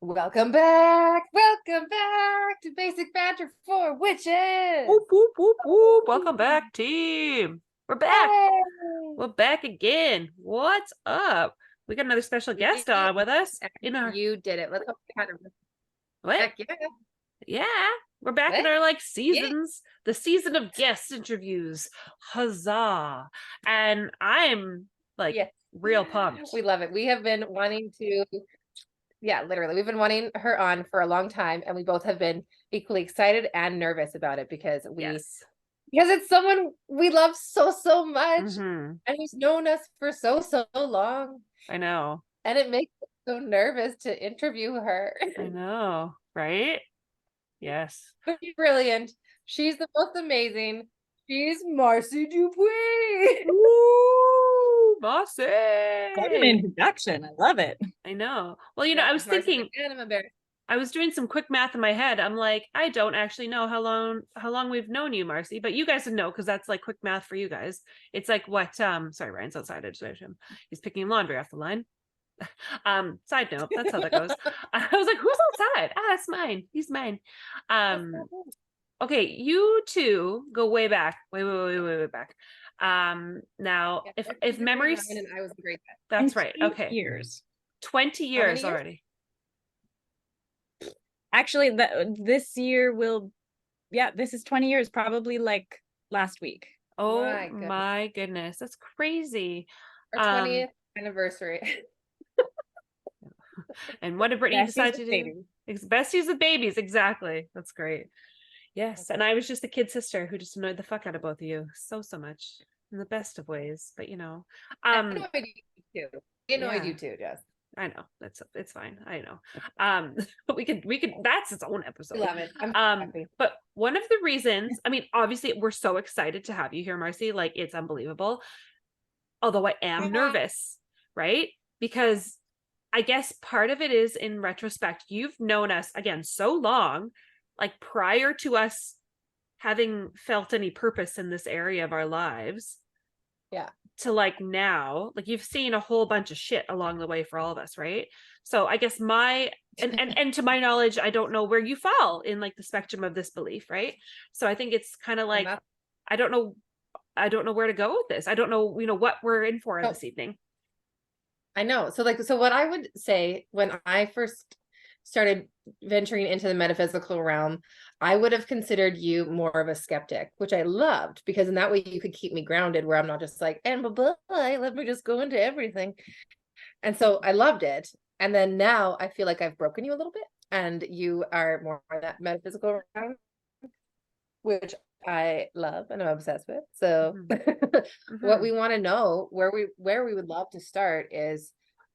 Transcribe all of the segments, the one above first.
Welcome back to Basic Banter for Witches. Whoop, whoop, whoop, whoop. Welcome back, team. We're back. Hey. We're back again. What's up? We got another special guest on with us. You did it. Let's hope you had a What? heck yeah. Yeah. We're back in What? our seasons, the season of guest interviews. Huzzah. And I'm Yes. real pumped. We love it. We have been wanting to, literally, we've been wanting her on for a long time, and we both have been equally excited and nervous about it because it's someone we love so much, and who's known us for so long. I know. And it makes us so nervous to interview her. I know, right? Yes. But she's brilliant. She's the most amazing. She's Marcie Dupuis. Woo! Marcie! What an introduction. I love it. I know. Well, I was thinking, I'm embarrassed. I was doing some quick math in my head. I'm like, I don't actually know how long we've known you, Marcie, but you guys would know because that's quick math for you guys. It's what sorry, Ryan's outside. I just noticed him. He's picking laundry off the line. Side note, that's how that goes. I was like, who's outside? It's mine. He's mine. Okay, you two go way back. Way back. Now if memories, and I was a great guy. That's right. Okay. 20 years already. Actually, this year this is 20 years, probably last week. Oh my goodness. That's crazy. Our 20th anniversary. And what did Brittany decide to do? Besties with babies, exactly. That's great. Yes, and I was just the kid sister who just annoyed the fuck out of both of you so much in the best of ways. But I annoyed you too. I annoyed you too, Jess. I know it's fine. I know. But we could that's its own episode. Love it. But one of the reasons, I mean, obviously we're so excited to have you here, Marcie. It's unbelievable. Although I am nervous, right? Because I guess part of it is, in retrospect, you've known us again so long, prior to us having felt any purpose in this area of our lives. Yeah. To now, you've seen a whole bunch of shit along the way for all of us, right? So I guess and to my knowledge, I don't know where you fall in the spectrum of this belief, right? So I think it's kind of I don't know where to go with this. I don't know, what we're in for this evening. I know. So what I would say when I first started venturing into the metaphysical realm, I would have considered you more of a skeptic, which I loved, because in that way you could keep me grounded, where I'm not just and bye, let me just go into everything. And so I loved it. And then now I feel like I've broken you a little bit, and you are more in that metaphysical realm, which I love and I'm obsessed with. So what we want to know, where we would love to start, is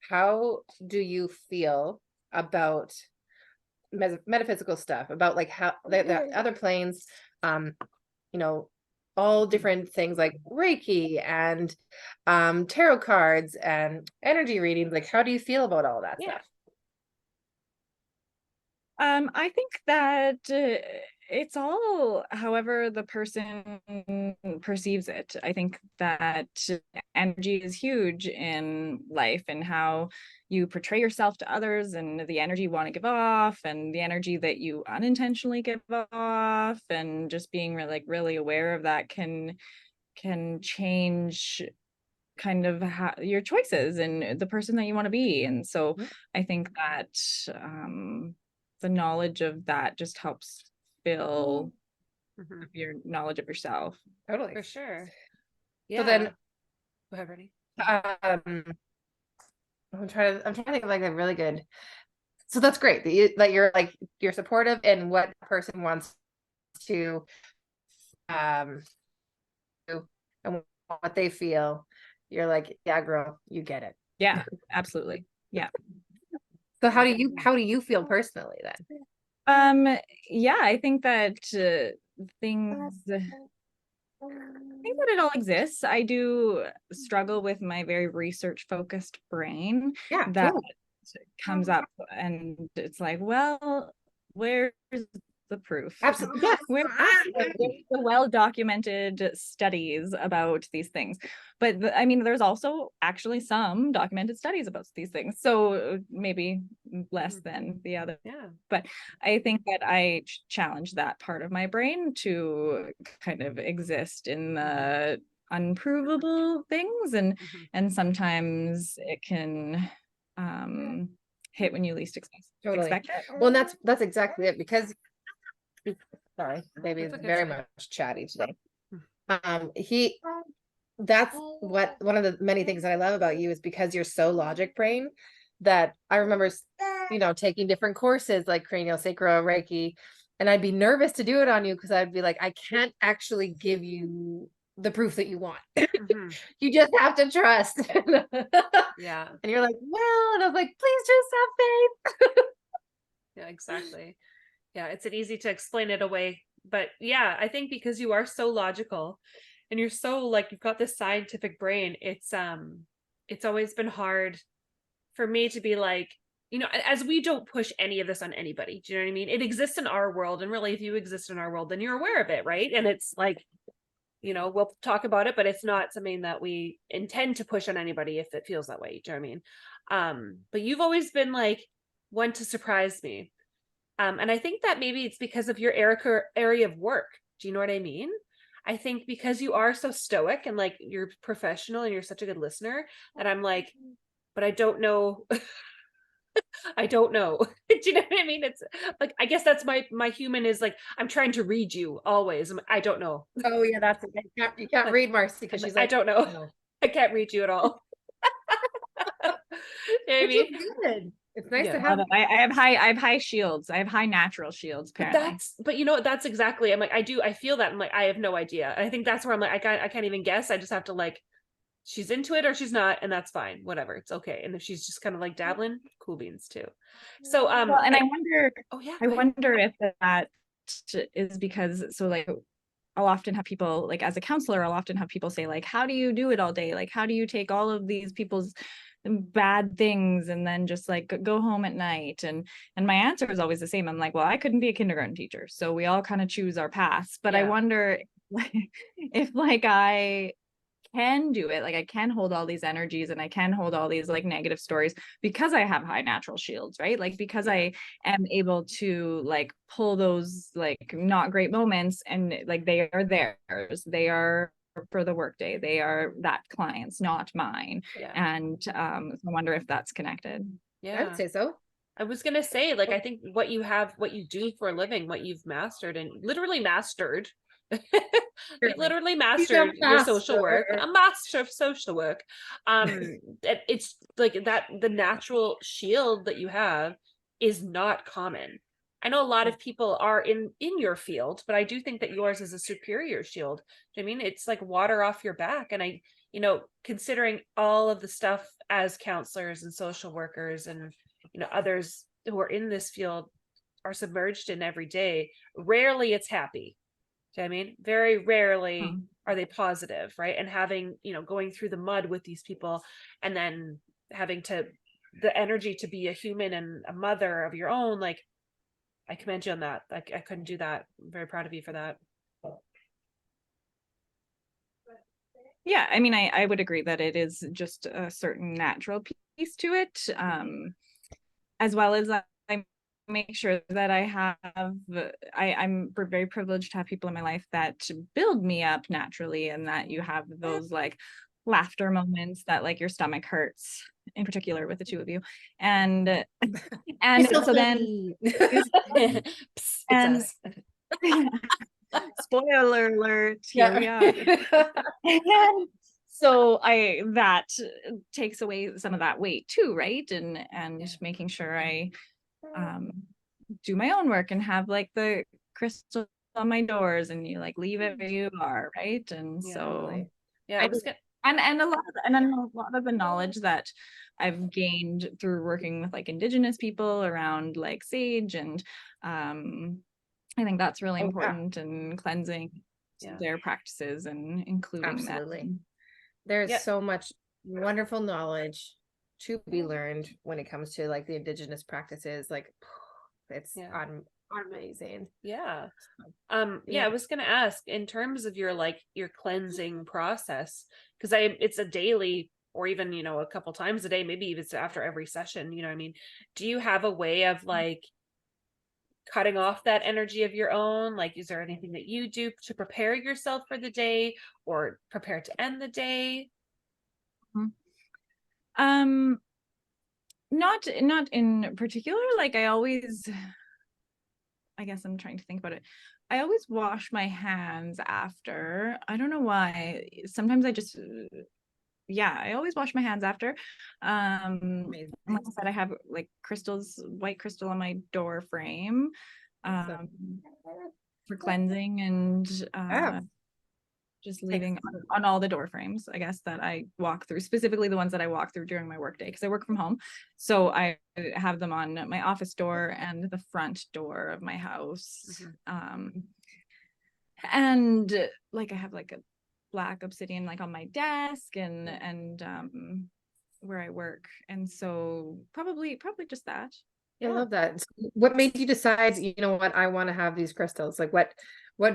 how do you feel about metaphysical stuff, about how the other planes, all different things like Reiki and tarot cards and energy readings. How do you feel about all that stuff? I think that it's all however the person perceives it. I think that energy is huge in life, and how you portray yourself to others, and the energy you want to give off, and the energy that you unintentionally give off, and just being really aware of that can change kind of your choices and the person that you want to be. And so I think that the knowledge of that just helps fill your knowledge of yourself. Totally. For sure. Yeah. So then go ahead, Brittany. I'm trying to think of a really good. So that's great that you're supportive in what the person wants to do and what they feel. You're yeah, girl, you get it. Yeah, absolutely. Yeah. So how do you feel personally then? Yeah, I think that it all exists. I do struggle with my very research focused brain that comes up, and it's well, where's the proof. Absolutely. Yes. We're the well-documented studies about these things. But I mean, there's also actually some documented studies about these things. So maybe less than the other. Yeah. But I think that I challenge that part of my brain to kind of exist in the unprovable things, and sometimes it can hit when you least Totally. expect it. Well, and that's exactly it, because sorry, baby is That's okay, very it's fine. much chatty today. That's what one of the many things that I love about you is because you're so logic brain, that I remember, taking different courses like cranial sacral Reiki, and I'd be nervous to do it on you because I'd be like, I can't actually give you the proof that you want. Mhm. You just have to trust. Yeah. And you're like, well, and I was like, please just have faith. Yeah, exactly. Yeah, it's an easy to explain it away. But yeah, I think because you are so logical and you're so like you've got this scientific brain, it's always been hard for me to be like, as we don't push any of this on anybody. Do you know what I mean? It exists in our world, and really if you exist in our world, then you're aware of it, right? And it's like, we'll talk about it, but it's not something that we intend to push on anybody if it feels that way. Do you know what I mean? But you've always been like one to surprise me. And I think that maybe it's because of your area of work. Do you know what I mean? I think because you are so stoic and like you're professional and you're such a good listener, that I'm like, but I don't know. I don't know. Do you know what I mean? It's like, I guess that's my human is like, I'm trying to read you always. I don't know. Oh yeah, that's it. You can't Like, read Marcie because she's I like, don't know. no. I can't read you at all. You know what I Which is mean? good. It's nice Yeah. to have. I have high shields. I have high natural shields, apparently. But you know what? That's exactly. I'm like, I feel that. I'm like, I have no idea. And I think that's where I'm like, I can't even guess. I just have to like, she's into it or she's not, and that's fine. Whatever. It's okay. And if she's just kind of like dabbling, cool beans too. So, Well, and I wonder, oh yeah, I wonder if that is because, so like, I'll often have people, like as a counselor, I'll often have people say like, how do you do it all day? Like, how do you take all of these people's bad things and then just like go home at night? And my answer is always the same. I'm like, well, I couldn't be a kindergarten teacher, so we all kind of choose our paths. But I wonder if like I can do it, like I can hold all these energies and I can hold all these like negative stories because I have high natural shields, right? Like because I am able to like pull those like not great moments, and like they are theirs, they are for the workday, they are that client's, not mine. And so I wonder if that's connected. I would say so. I was gonna say, like, I think what you do for a living, what you've mastered and literally mastered. You've literally mastered your social work, a master of social work. It's like that the natural shield that you have is not common. I know a lot of people are in your field, but I do think that yours is a superior shield. Do you know what I mean? It's like water off your back. And considering all of the stuff as counselors and social workers and others who are in this field are submerged in every day, rarely it's happy. Do you know what I mean? Very rarely are they positive, right? And having, going through the mud with these people and then having the energy to be a human and a mother of your own, like, I commend you on that. Like, I couldn't do that. I'm very proud of you for that. Yeah, I mean, I would agree that it is just a certain natural piece to it, as well as I make sure that I'm very privileged to have people in my life that build me up naturally, and that you have those like laughter moments that like your stomach hurts, in particular with the two of you, and so then and spoiler alert, here we are. And so that takes away some of that weight too, right? And making sure I do my own work and have like the crystal on my doors, and you like leave it where you are, right? And so I was gonna and a lot of the knowledge that I've gained through working with like Indigenous people around like sage, and I think that's really important, and cleansing their practices and including that. There's so much wonderful knowledge to be learned when it comes to like the Indigenous practices. Like it's amazing. Yeah. Yeah. Yeah, I was gonna ask in terms of your like your cleansing process, because it's a daily or even, you know, a couple times a day, maybe even after every session, you know what I mean? Do you have a way of like cutting off that energy of your own? Like, is there anything that you do to prepare yourself for the day or prepare to end the day? Um, not in particular. Like I guess I'm trying to think about it. I always wash my hands after. I don't know why. Sometimes I just yeah, I always wash my hands after. Amazing. Like I said, I have like white crystal on my door frame, Awesome. for cleansing and Yeah. just leaving on all the door frames, I guess, that I walk through, specifically the ones that I walk through during my workday, because I work from home. So I have them on my office door and the front door of my house. And like I have like a black obsidian like on my desk and where I work. And so probably just that. I love that. So what made you decide, you know what, I want to have these crystals? Like what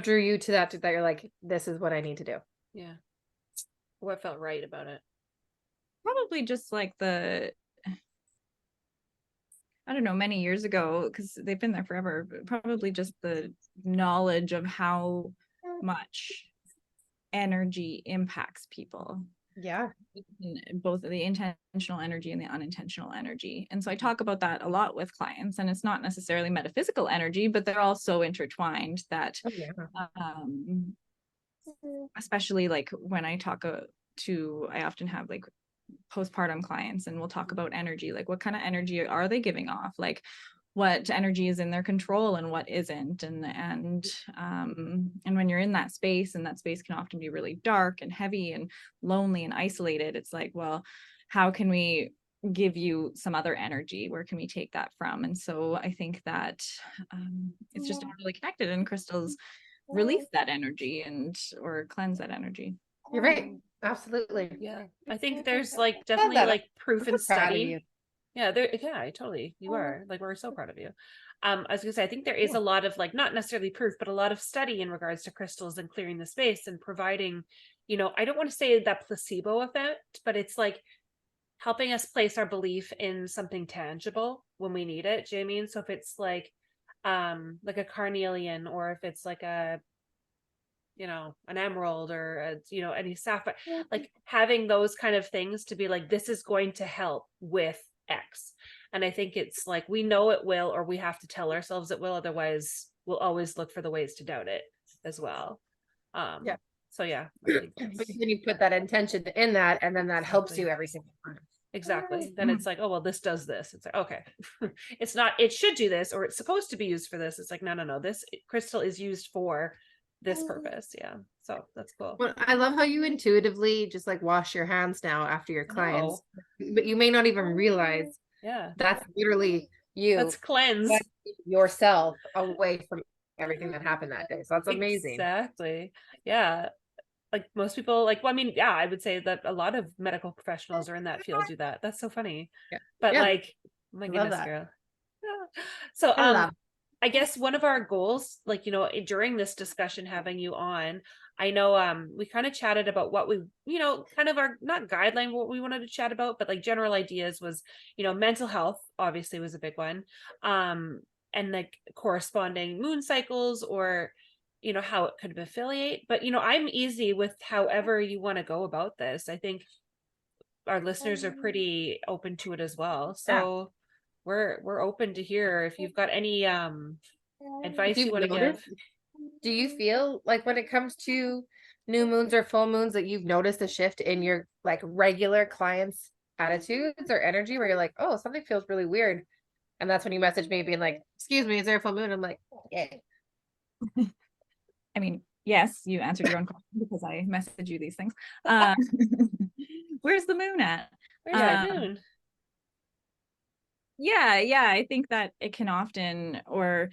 drew you to that you're like, this is what I need to do? Yeah. What felt right about it? Probably just like I don't know, many years ago, because they've been there forever, but probably just the knowledge of how much energy impacts people. Yeah. Both the intentional energy and the unintentional energy. And so I talk about that a lot with clients, and it's not necessarily metaphysical energy, but they're all so intertwined that Oh, yeah. especially like when I I often have like postpartum clients, and we'll talk about energy, like what kind of energy are they giving off, like what energy is in their control and what isn't. And when you're in that space, and that space can often be really dark and heavy and lonely and isolated, it's like, well, how can we give you some other energy? Where can we take that from? And so I think that it's just all really connected, and crystals release that energy or cleanse that energy. You're right. Absolutely. Yeah. I think there's like Love definitely that. like proof I'm and so proud of study. you. Yeah, I totally, you are like, we're so proud of you. I was gonna say, I think there is a lot of like, not necessarily proof, but a lot of study in regards to crystals and clearing the space and providing, you know, I don't want to say that placebo effect, but it's like helping us place our belief in something tangible when we need it. Do you know what I mean? So if it's like a carnelian, or if it's like a, you know, an emerald, or a, you know, any sapphire, like having those kind of things to be like, this is going to help with X. And I think it's like, we know it will, or we have to tell ourselves it will, otherwise we'll always look for the ways to doubt it as well. Yeah. So yeah, I think But then you put that intention in that, and then that helps Exactly. you every single time. exactly. Then it's like, oh well, this does this. It's like, okay, it's not, it should do this, or it's supposed to be used for this. It's like, no, this crystal is used for this purpose. Yeah. So that's cool. Well, I love how you intuitively just like wash your hands now after your clients, but you may not even realize Yeah. that's literally you That's cleanse. cleansing yourself away from everything that happened that day. So that's amazing. Exactly. Yeah. Like most people, like, well, I mean, yeah, I would say that a lot of medical professionals are in that field do that. That's so funny. Yeah. But Yeah. like, my Love goodness, that. girl. Yeah. So I love. I guess one of our goals, like, you know, during this discussion, having you on, I know we kind of chatted about what we, you know, kind of our, not guideline, what we wanted to chat about, but like general ideas was, you know, mental health obviously was a big one. And like corresponding moon cycles, or, you know, how it could affiliate. But, you know, I'm easy with however you want to go about this. I think our listeners are pretty open to it as well. So we're open to hear if you've got any advice you want to give. Do you feel like when it comes to new moons or full moons that you've noticed a shift in your like regular clients' attitudes or energy, where you're like, oh, something feels really weird? And that's when you message me being like, excuse me, is there a full moon? I'm like, yeah. I mean, yes, you answered your own question because I messaged you these things. Where's the moon at? Where's the moon? Yeah, I think that it can often, or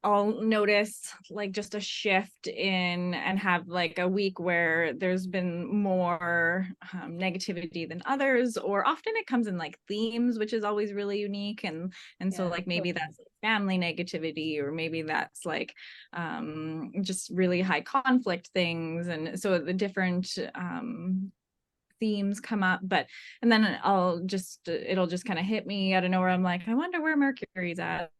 I'll notice like just a shift in, and have like a week where there's been more negativity than others, or often it comes in like themes, which is always really unique. And so Yeah. like maybe that's family negativity, or maybe that's like just really high conflict things. And so the different themes come up, but and then it'll just kind of hit me out of nowhere. I'm like, I wonder where Mercury's at.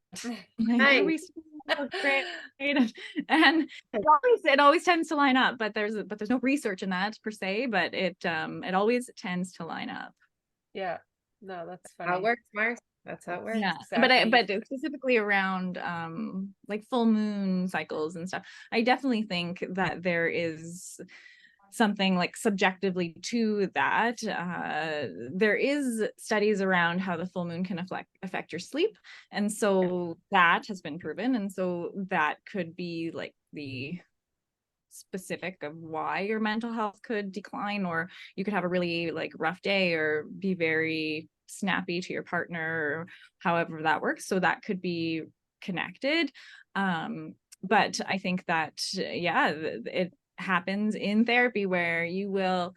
Like, are we still great? And it always tends to line up, but there's no research in that per se, but it always tends to line up. Yeah. No, that's How funny. it works, Mars. That's how it works. Yeah, Exactly. but specifically around like full moon cycles and stuff, I definitely think that there is something like subjectively to that. There is studies around how the full moon can affect your sleep, and so that has been proven, and so that could be like the specific of why your mental health could decline, or you could have a really like rough day, or be very snappy to your partner, or however that works. So that could be connected. But I think that it happens in therapy where you will,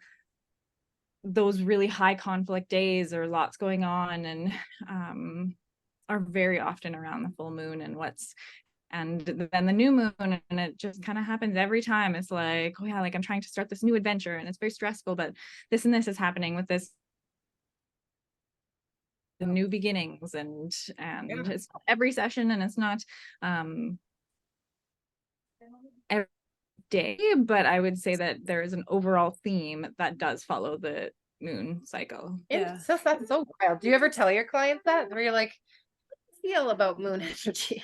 those really high conflict days or lots going on, and are very often around the full moon and then the new moon, and it just kind of happens every time. It's like, oh yeah, like I'm trying to start this new adventure and it's very stressful, but this and this is happening with this, the new beginnings, and it's not every session, and it's not every day, but I would say that there is an overall theme that does follow the moon cycle. And so that's so wild. Do you ever tell your clients that, where you're like, feel about moon energy?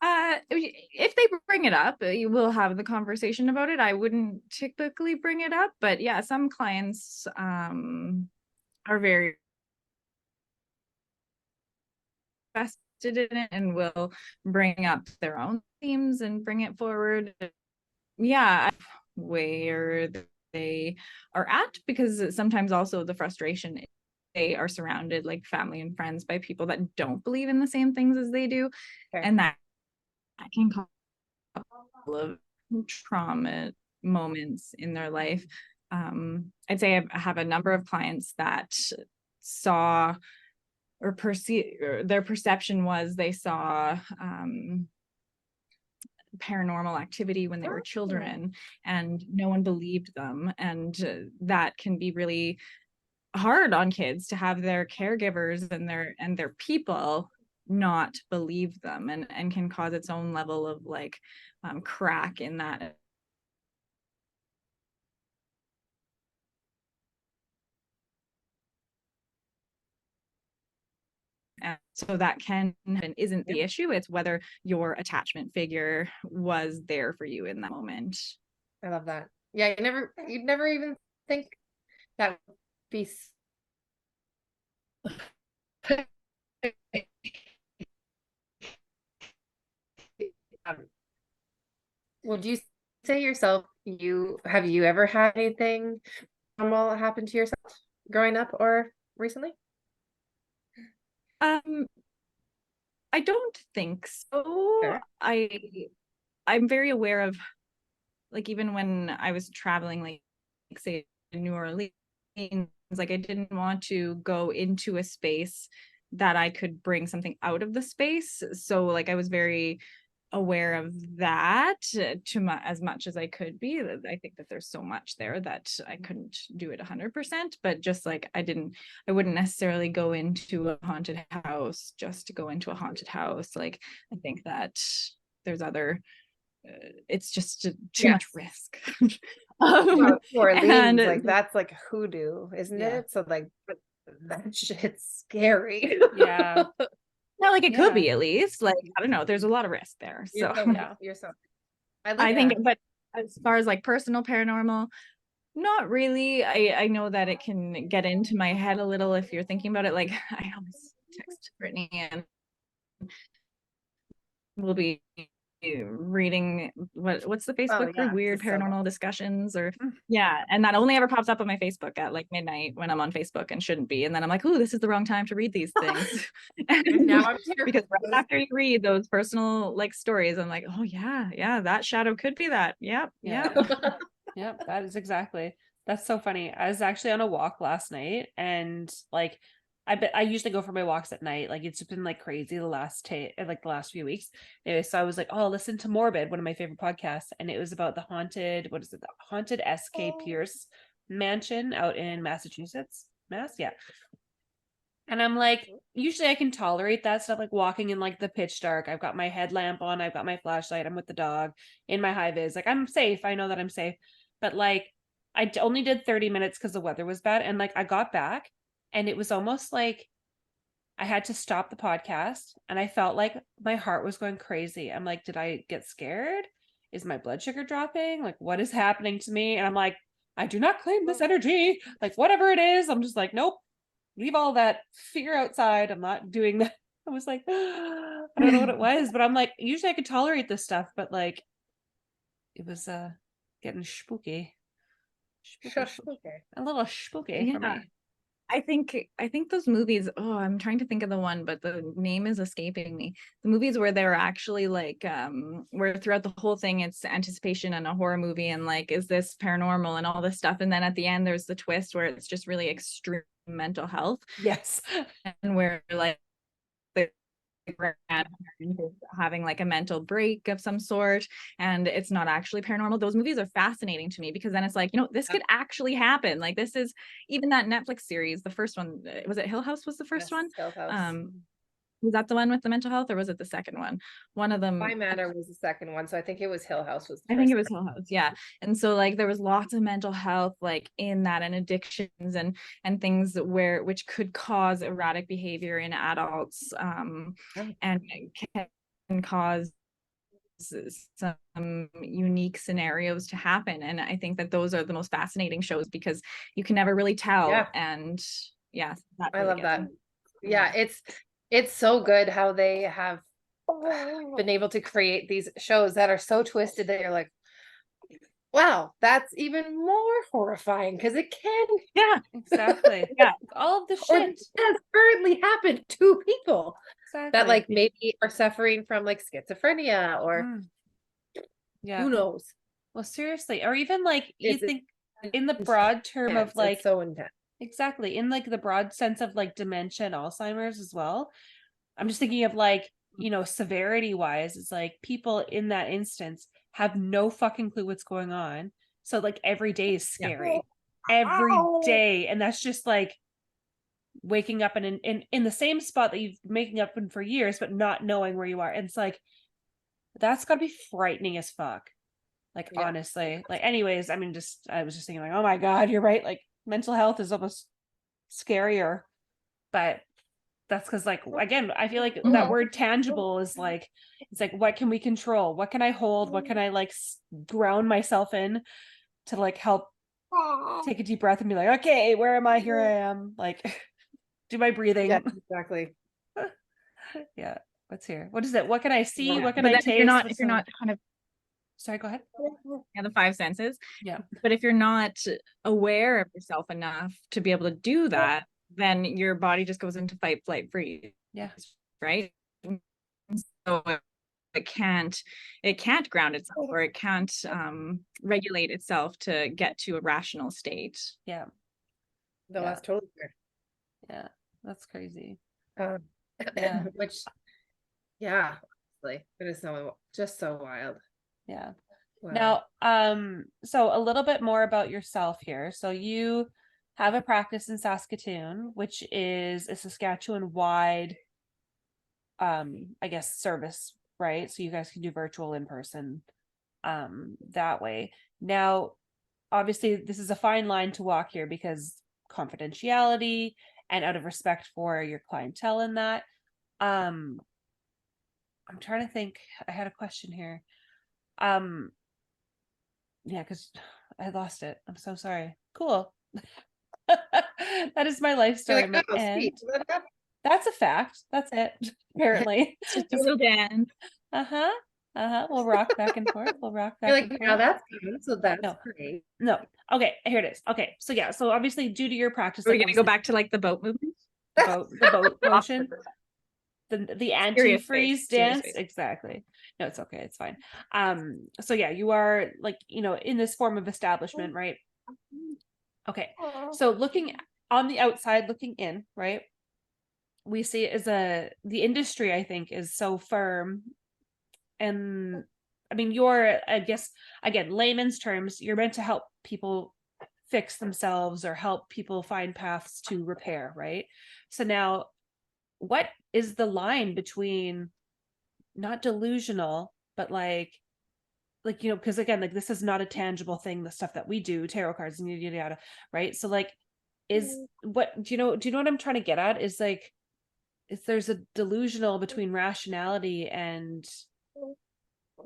If they bring it up, you will have the conversation about it. I wouldn't typically bring it up, but yeah, some clients are very invested in it and will bring up their own themes and bring it forward. Yeah, where they are at, because sometimes also the frustration, they are surrounded, like family and friends, by people that don't believe in the same things as they do. Okay. And that can cause of trauma moments in their life. I'd say I have a number of clients that saw or perceive, or their perception was they saw paranormal activity when they were children, and no one believed them. And that can be really hard on kids, to have their caregivers and their people not believe them, and can cause its own level of like crack in that. And so that can and isn't the issue. It's whether your attachment figure was there for you in that moment. I love that. Yeah, you'd never even think that would be um, would you say yourself, have you ever had anything normal happen to yourself growing up or recently? I don't think so. Sure. I'm very aware of, like, even when I was traveling, like say in New Orleans, like I didn't want to go into a space that I could bring something out of the space. So like I was very aware of that as much as I could be. I think that there's so much there that I couldn't do it 100%, but just like I wouldn't necessarily go into a haunted house just to go into a haunted house. Like I think that there's other it's just too much risk. New Orleans, and like that's like hoodoo, isn't it? So like that shit's scary. Yeah. yeah, like it could be, at least, like I don't know, there's a lot of risk there. So You're so I like I think, that. but as far as like personal paranormal, not really. I know that it can get into my head a little if you're thinking about it. Like I always text Brittany and we'll be reading what's the Facebook group, yeah, Weird it's so good. Paranormal Discussions, or Mm. yeah, and that only ever pops up on my Facebook at like midnight when I'm on Facebook and shouldn't be, and then I'm like, oh, this is the wrong time to read these things. And now I'm Because terrified. right after you read those personal like stories, I'm like, oh yeah, that shadow could be that. Yep. Yep, that is exactly. That's so funny. I was actually on a walk last night, and like I usually go for my walks at night. Like it's been like crazy the last the last few weeks. Anyway, so I was like, oh, I'll listen to Morbid, one of my favorite podcasts, and it was about the haunted, what is it? The haunted SK Pierce mansion out in Massachusetts. Yeah. And I'm like, usually I can tolerate that stuff, like walking in like the pitch dark. I've got my headlamp on, I've got my flashlight, I'm with the dog in my high vis. Like I'm safe. I know that I'm safe. But like only did 30 minutes because the weather was bad. And like I got back and it was almost like I had to stop the podcast and I felt like my heart was going crazy. I'm like, did I get scared? Is my blood sugar dropping? Like, what is happening to me? And I'm like, I do not claim this energy. Like, whatever it is, I'm just like, nope, leave all that fear outside. I'm not doing that. I was like, I don't know what it was, but I'm like, usually I could tolerate this stuff, but like, it was getting spooky. Okay. A little spooky for Yeah. me. I think those movies, oh, I'm trying to think of the one, but the name is escaping me. The movies where they're actually like where throughout the whole thing it's anticipation and a horror movie and like, is this paranormal and all this stuff, and then at the end there's the twist where it's just really extreme mental health, Yes. and where like the grandparent is having like a mental break of some sort and it's not actually paranormal. Those movies are fascinating to me because then it's like, this could actually happen. Like this is even that Netflix series, the first one, was it Hill House was the first one? Hill House. Was that the one with the mental health or was it the second one? One of them. My Manor was the second one, so I think it was Hill House was the I think first it was one. Hill House, yeah. And so like there was lots of mental health like in that, and addictions and things which could cause erratic behavior in adults, and can cause some unique scenarios to happen. And I think that those are the most fascinating shows because you can never really tell. Yeah. And yeah, I love that. Yeah, it's so good how they have been able to create these shows that are so twisted that you're like, wow, that's even more horrifying because it can, Yeah, exactly. Yeah. All of the or shit has currently happened to people exactly. that like maybe are suffering from like schizophrenia or yeah, who knows. well, seriously, or even like you It's think in the broad term of like it's so intense. exactly in like the broad sense of like dementia and Alzheimer's as well. I'm just thinking of like, severity wise, it's like people in that instance have no fucking clue what's going on. So like every day is scary. Every day. And that's just like waking up in the same spot that you've been making up in for years, but not knowing where you are. And it's like, that's gotta be frightening as fuck. Like, honestly, like, anyways, I mean, I was just thinking like, oh my God, you're right. Like mental health is almost scarier, but that's because like, again, I feel like that word tangible is like, it's like, what can we control? What can I hold? What can I like ground myself in to like help take a deep breath and be like, okay, where am I? Here I am. Like do my breathing. Yeah, exactly. Yeah. What's here? What is it? What can I see? What can but I then taste? if you're not kind of, sorry, go ahead. the five senses. Yeah. But if you're not aware of yourself enough to be able to do that, then your body just goes into fight, flight, freeze. Yeah. Right. So it can't ground itself, or it can't regulate itself to get to a rational state. Yeah. No, that's totally fair. Yeah. That's crazy. Yeah. Which, yeah, like it is just so wild. Yeah. Wow. Now, so a little bit more about yourself here. So you have a practice in Saskatoon, which is a Saskatchewan-wide, I guess, service, right? So you guys can do virtual, in person, that way. Now, obviously, this is a fine line to walk here because confidentiality and out of respect for your clientele in that. I'm trying to think. I had a question here. Yeah, because I lost it. I'm so sorry. Cool. That is my life story. Like, oh, and sweet. that's a fact. That's it. Apparently. Just a little dance. Uh-huh. We'll rock back and forth. We'll rock back You're and like, forth. now that's fun. So that's No. great. No. Okay, here it is. Okay. So yeah, so obviously due to your practice, Are we like gonna go back to like the boat movement? the boat motion, the Serious anti-freeze face, serious dance. face. Exactly. No, it's okay, it's fine. So yeah, you are like, in this form of establishment, right? Okay. So looking on the outside, looking in, right? We see it as the industry, I think, is so firm. And I mean, I guess, again, layman's terms, you're meant to help people fix themselves or help people find paths to repair, right? So now, what is the line between not delusional, but like, because again, like, this is not a tangible thing, the stuff that we do, tarot cards and yada yada, right? So like, do you know what I'm trying to get at? Is like, if there's a delusional between rationality and,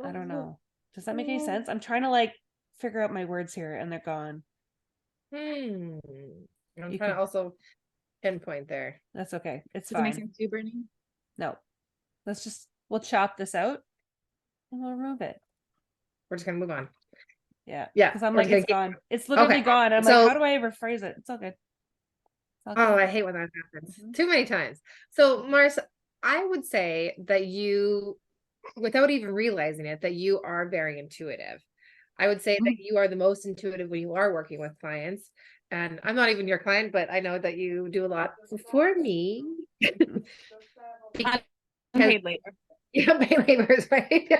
I don't know. Does that make any sense? I'm trying to like figure out my words here and they're gone. I'm You trying can- to also pinpoint there. That's okay. It's Does it make fine. sense to you, Bernie? No. We'll chop this out and we'll remove it. We're just gonna move on. Yeah. Yeah, Because I'm we're like, just it's gonna gone. It's literally Okay, gone. I'm so- like, how do I rephrase it? It's all good. It's all Oh, good. I hate when that happens Mhm. too many times. So, Mars, I would say that you, without even realizing it, that you are very intuitive. I would say that you are the most intuitive when you are working with clients. And I'm not even your client, but I know that you do a lot for me. Because- Unpaid labor. Yeah, pay labors, right?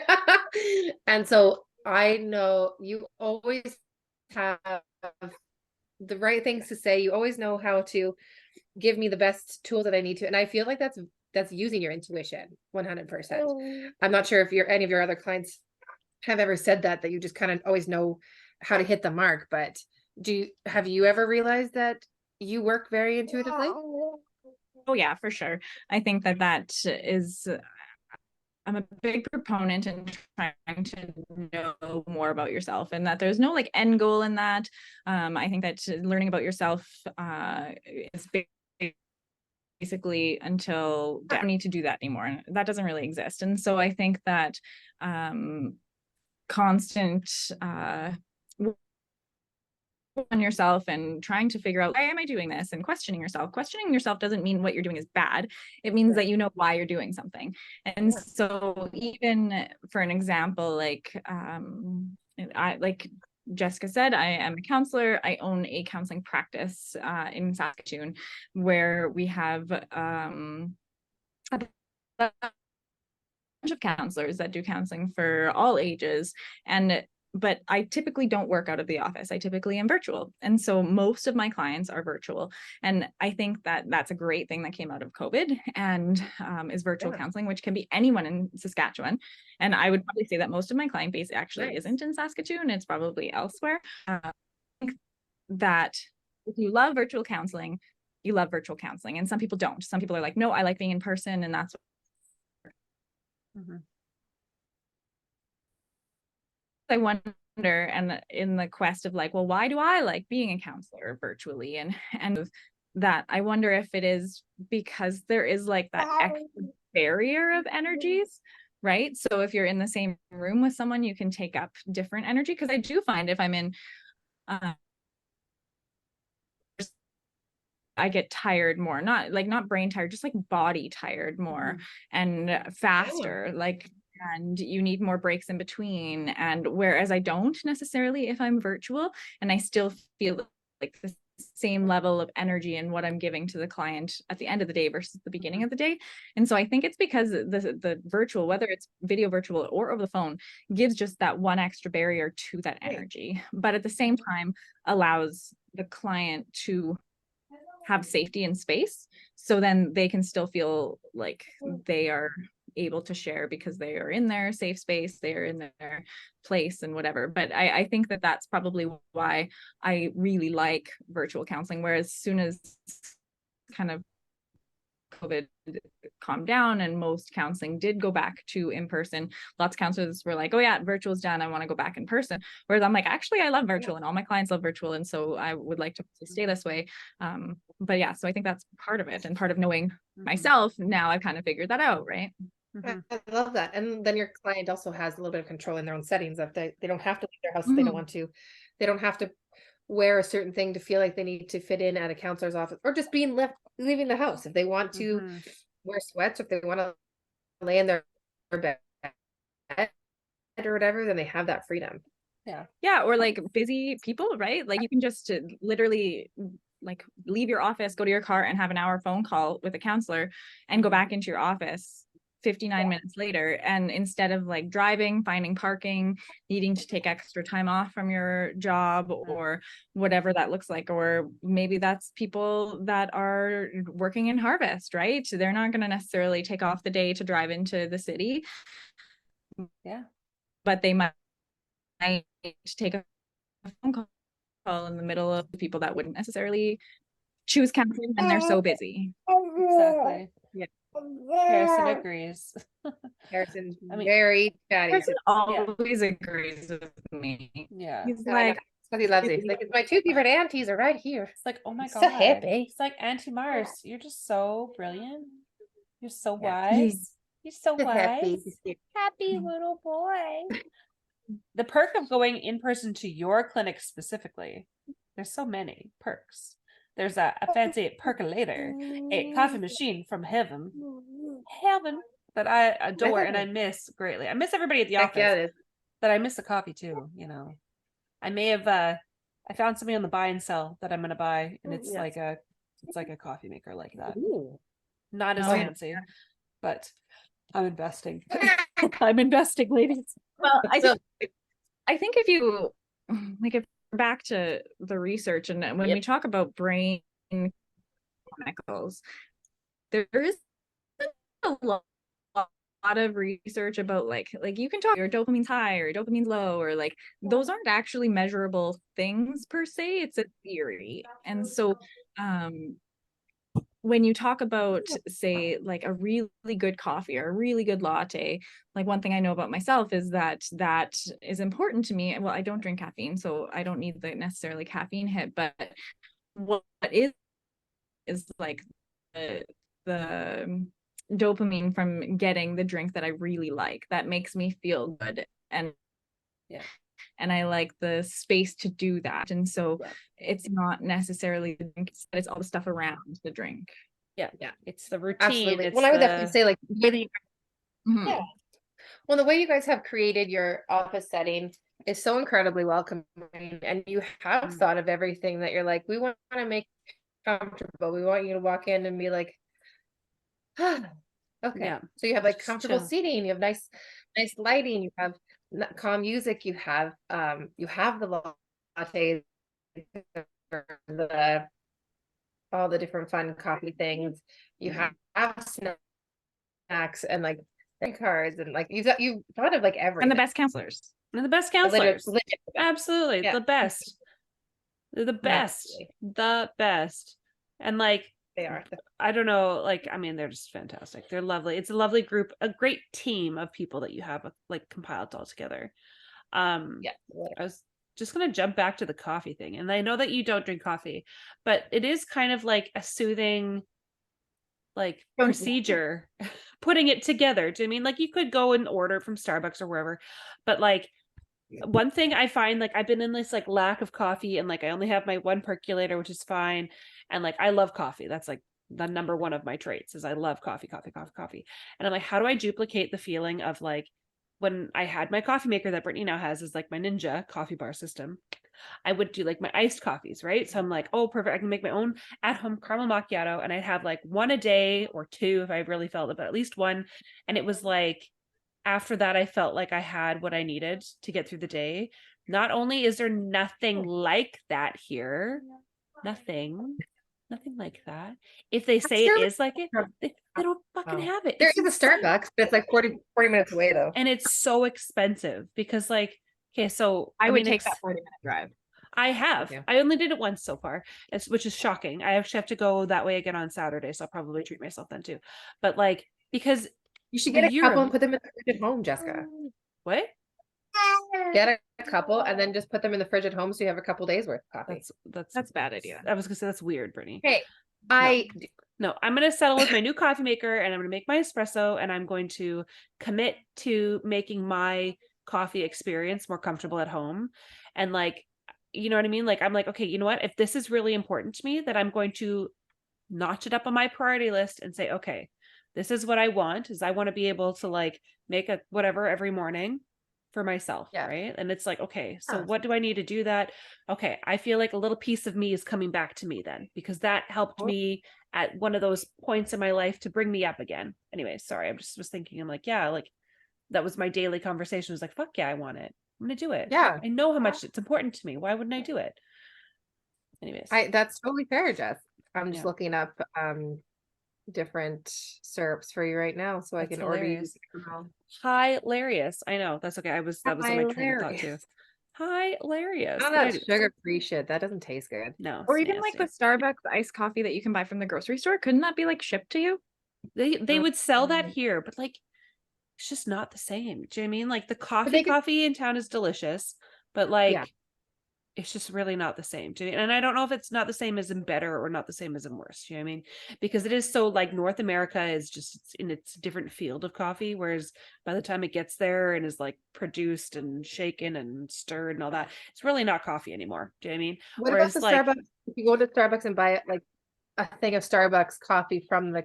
And so I know you always have the right things to say. You always know how to give me the best tools that I need to. And I feel like that's using your intuition 100%. I'm not sure if any of your other clients have ever said that you just kind of always know how to hit the mark, but have you ever realized that you work very intuitively? Oh yeah, for sure. I think that is, I'm a big proponent in trying to know more about yourself, and that there's no like end goal in that. I think that learning about yourself is basically until I don't need to do that anymore, and that doesn't really exist. And so I think that constant on yourself and trying to figure out, why am I doing this, and questioning yourself doesn't mean what you're doing is bad. It means that you know why you're doing something. And so even for an example, like like Jessica said, I am a counselor. I own a counseling practice in Saskatoon, where we have a bunch of counselors that do counseling for all ages. But I typically don't work out of the office. I typically am virtual. And so most of my clients are virtual. And I think that that's a great thing that came out of COVID, and is virtual counseling, which can be anyone in Saskatchewan. And I would probably say that most of my client base actually isn't in Saskatoon. It's probably elsewhere. I think that if you love virtual counseling, you love virtual counseling. And some people don't. Some people are like, no, I like being in person. And that's I wonder, and in the quest of like, well, why do I like being a counselor virtually? And that I wonder if it is because there is like that extra barrier of energies, right? So if you're in the same room with someone, you can take up different energy. Because I do find if I'm in I get tired more, not brain tired, just like body tired more and faster, like, and you need more breaks in between. And whereas I don't necessarily if I'm virtual, and I still feel like the same level of energy and what I'm giving to the client at the end of the day versus the beginning of the day. And so I think it's because the virtual, whether it's video virtual or over the phone, gives just that one extra barrier to that energy, but at the same time allows the client to have safety and space, so then they can still feel like they are able to share because they are in their safe space, they are in their place and whatever. But I think that that's probably why I really like virtual counseling, whereas soon as kind of COVID calmed down and most counseling did go back to in person, lots of counselors were like, oh yeah, virtual's done, I want to go back in person. Whereas I'm like, actually I love virtual and all my clients love virtual, and so I would like to stay this way. But yeah, so I think that's part of it, and part of knowing myself now I've kind of figured that out, right? Mhm. I love that. And then your client also has a little bit of control in their own settings. If they don't have to leave their house if they don't want to. They don't have to wear a certain thing to feel like they need to fit in at a counselor's office, or just leaving the house. If they want to Mhm. wear sweats, if they want to lay in their bed or whatever, then they have that freedom. Yeah, or like busy people, right? Like you can just literally like leave your office, go to your car and have an hour phone call with a counselor and go back into your office 59 minutes later. And instead of like driving, finding parking, needing to take extra time off from your job or whatever that looks like, or maybe that's people that are working in harvest, right? They're not going to necessarily take off the day to drive into the city. Yeah. But they might take a phone call in the middle of the people that wouldn't necessarily choose counseling when they're so busy. Exactly. Yeah. Harrison agrees. Harrison's I mean, very chatty. Harrison always agrees with me. Yeah. He's I know. like, But he loves it. He's like, my two favorite aunties are right here. It's like, oh my I'm God. so happy. It's like, Auntie Mars, you're just so brilliant. You're so Yeah. wise. You're so Happy. wise. Happy little boy. The perk of going in person to your clinic specifically, there's so many perks. There's a fancy percolator, a coffee machine from heaven that I adore and I miss greatly. I miss everybody at the Heck office, yeah, it is. but I miss the coffee too. You know, I may have I found something on the buy and sell that I'm gonna buy, and it's Yeah. like a coffee maker like that. Ooh. Not as Oh, yeah. fancy, but I'm investing. I'm investing, ladies. well, So, I think if you like, if back to the research and when we talk about brain chemicals, there is a lot of research about like you can talk your dopamine's high or dopamine's low, or like those aren't actually measurable things per se. It's a theory. And so when you talk about, say, like a really good coffee or a really good latte, like one thing I know about myself is that is important to me. Well, I don't drink caffeine, so I don't need the necessarily caffeine hit, but what is like the dopamine from getting the drink that I really like, that makes me feel good. And and I like the space to do that. And so it's not necessarily the drink, it's all the stuff around the drink. Yeah. It's the routine. absolutely. It's Well, I would definitely say like really, Mhm. well, the way you guys have created your office setting is so incredibly welcoming, and you have thought of everything that you're like, we want to make comfortable. We want you to walk in and be like, okay. Yeah. So you have like Just comfortable chill. seating, you have nice lighting, you have calm music, you have the lattes, the all the different fun coffee things. You have snacks and like cards, and like you thought of like And everything. the best counselors. And the best counselors. Legit. Absolutely. Yeah. The best. They're the best. Absolutely. The best. And like, They are. I don't know, like, I mean, they're just fantastic. They're lovely. It's a lovely group, a great team of people that you have like compiled all together. Yeah. I was just gonna jump back to the coffee thing. And I know that you don't drink coffee, but it is kind of like a soothing like procedure putting it together. Do you mean like you could go and order from Starbucks or wherever, but like one thing I find, like I've been in this like lack of coffee, and like I only have my one percolator, which is fine, and like I love coffee. That's like the number one of my traits is I love coffee. And I'm like, how do I duplicate the feeling of like when I had my coffee maker that Brittany now has, is like my Ninja coffee bar system. I would do like my iced coffees, right? So I'm like, oh, perfect. I can make my own at-home caramel macchiato, and I'd have like one a day or two if I really felt it, but at least one. And it was like, after that, I felt like I had what I needed to get through the day. Not only is there nothing like that here, nothing like that. If they say it is like it, they don't fucking have it. There It's is a insane. Starbucks, but it's like 40 minutes away though. And it's so expensive because like, okay, so I would mean, take that 40-minute drive. I have. Yeah. I only did it once so far, which is shocking. I actually have to go that way again on Saturday, so I'll probably treat myself then too. But like, because You should get a couple and put them in the fridge at home, Jessica. What? Get a couple and then just put them in the fridge at home so you have a couple days worth of coffee. That's a bad idea. I was gonna say that's weird, Brittany. Hey, No, I'm going to settle with my new coffee maker, and I'm going to make my espresso, and I'm going to commit to making my coffee experience more comfortable at home. And like, you know what I mean? Like, I'm like, okay, you know what? If this is really important to me, that I'm going to notch it up on my priority list and say, okay, this is what I want, is I want to be able to like make a whatever every morning for myself, Yeah. right? And it's like, okay, so Yeah. what do I need to do that? Okay, I feel like a little piece of me is coming back to me then, because that helped me at one of those points in my life to bring me up again. Anyway, sorry, I just was thinking, I'm like, yeah, like that was my daily conversation, was like, fuck yeah, I want it. I'm gonna do it. Yeah. I know how much it's important to me. Why wouldn't I do it? Anyways, That's totally fair, Jess. I'm just yeah, looking up different syrups for you right now so I that's can order you hilarious. some. Hilarious. I know, that's okay. That was on my train of thought too. Hilarious. Hilarious. None But I of do. that sugar-free shit. That doesn't taste good. No, Or it's even like the nasty. Starbucks iced coffee that you can buy from the grocery store. Couldn't that be like shipped to you? They would sell that Mm. here, but like it's just not the same. Do you know what I mean? Like the But they could, coffee in town is delicious, but yeah. like it's just really not the same. And I don't know if it's not the same as in better or not the same as in worse. You know what I mean? Because it is so like North America is just in its different field of coffee, whereas by the time it gets there and is like produced and shaken and stirred and all that, it's really not coffee anymore. Do you know what I mean? What about the Whereas like, Starbucks? If you go to Starbucks and buy it like a thing of Starbucks coffee from the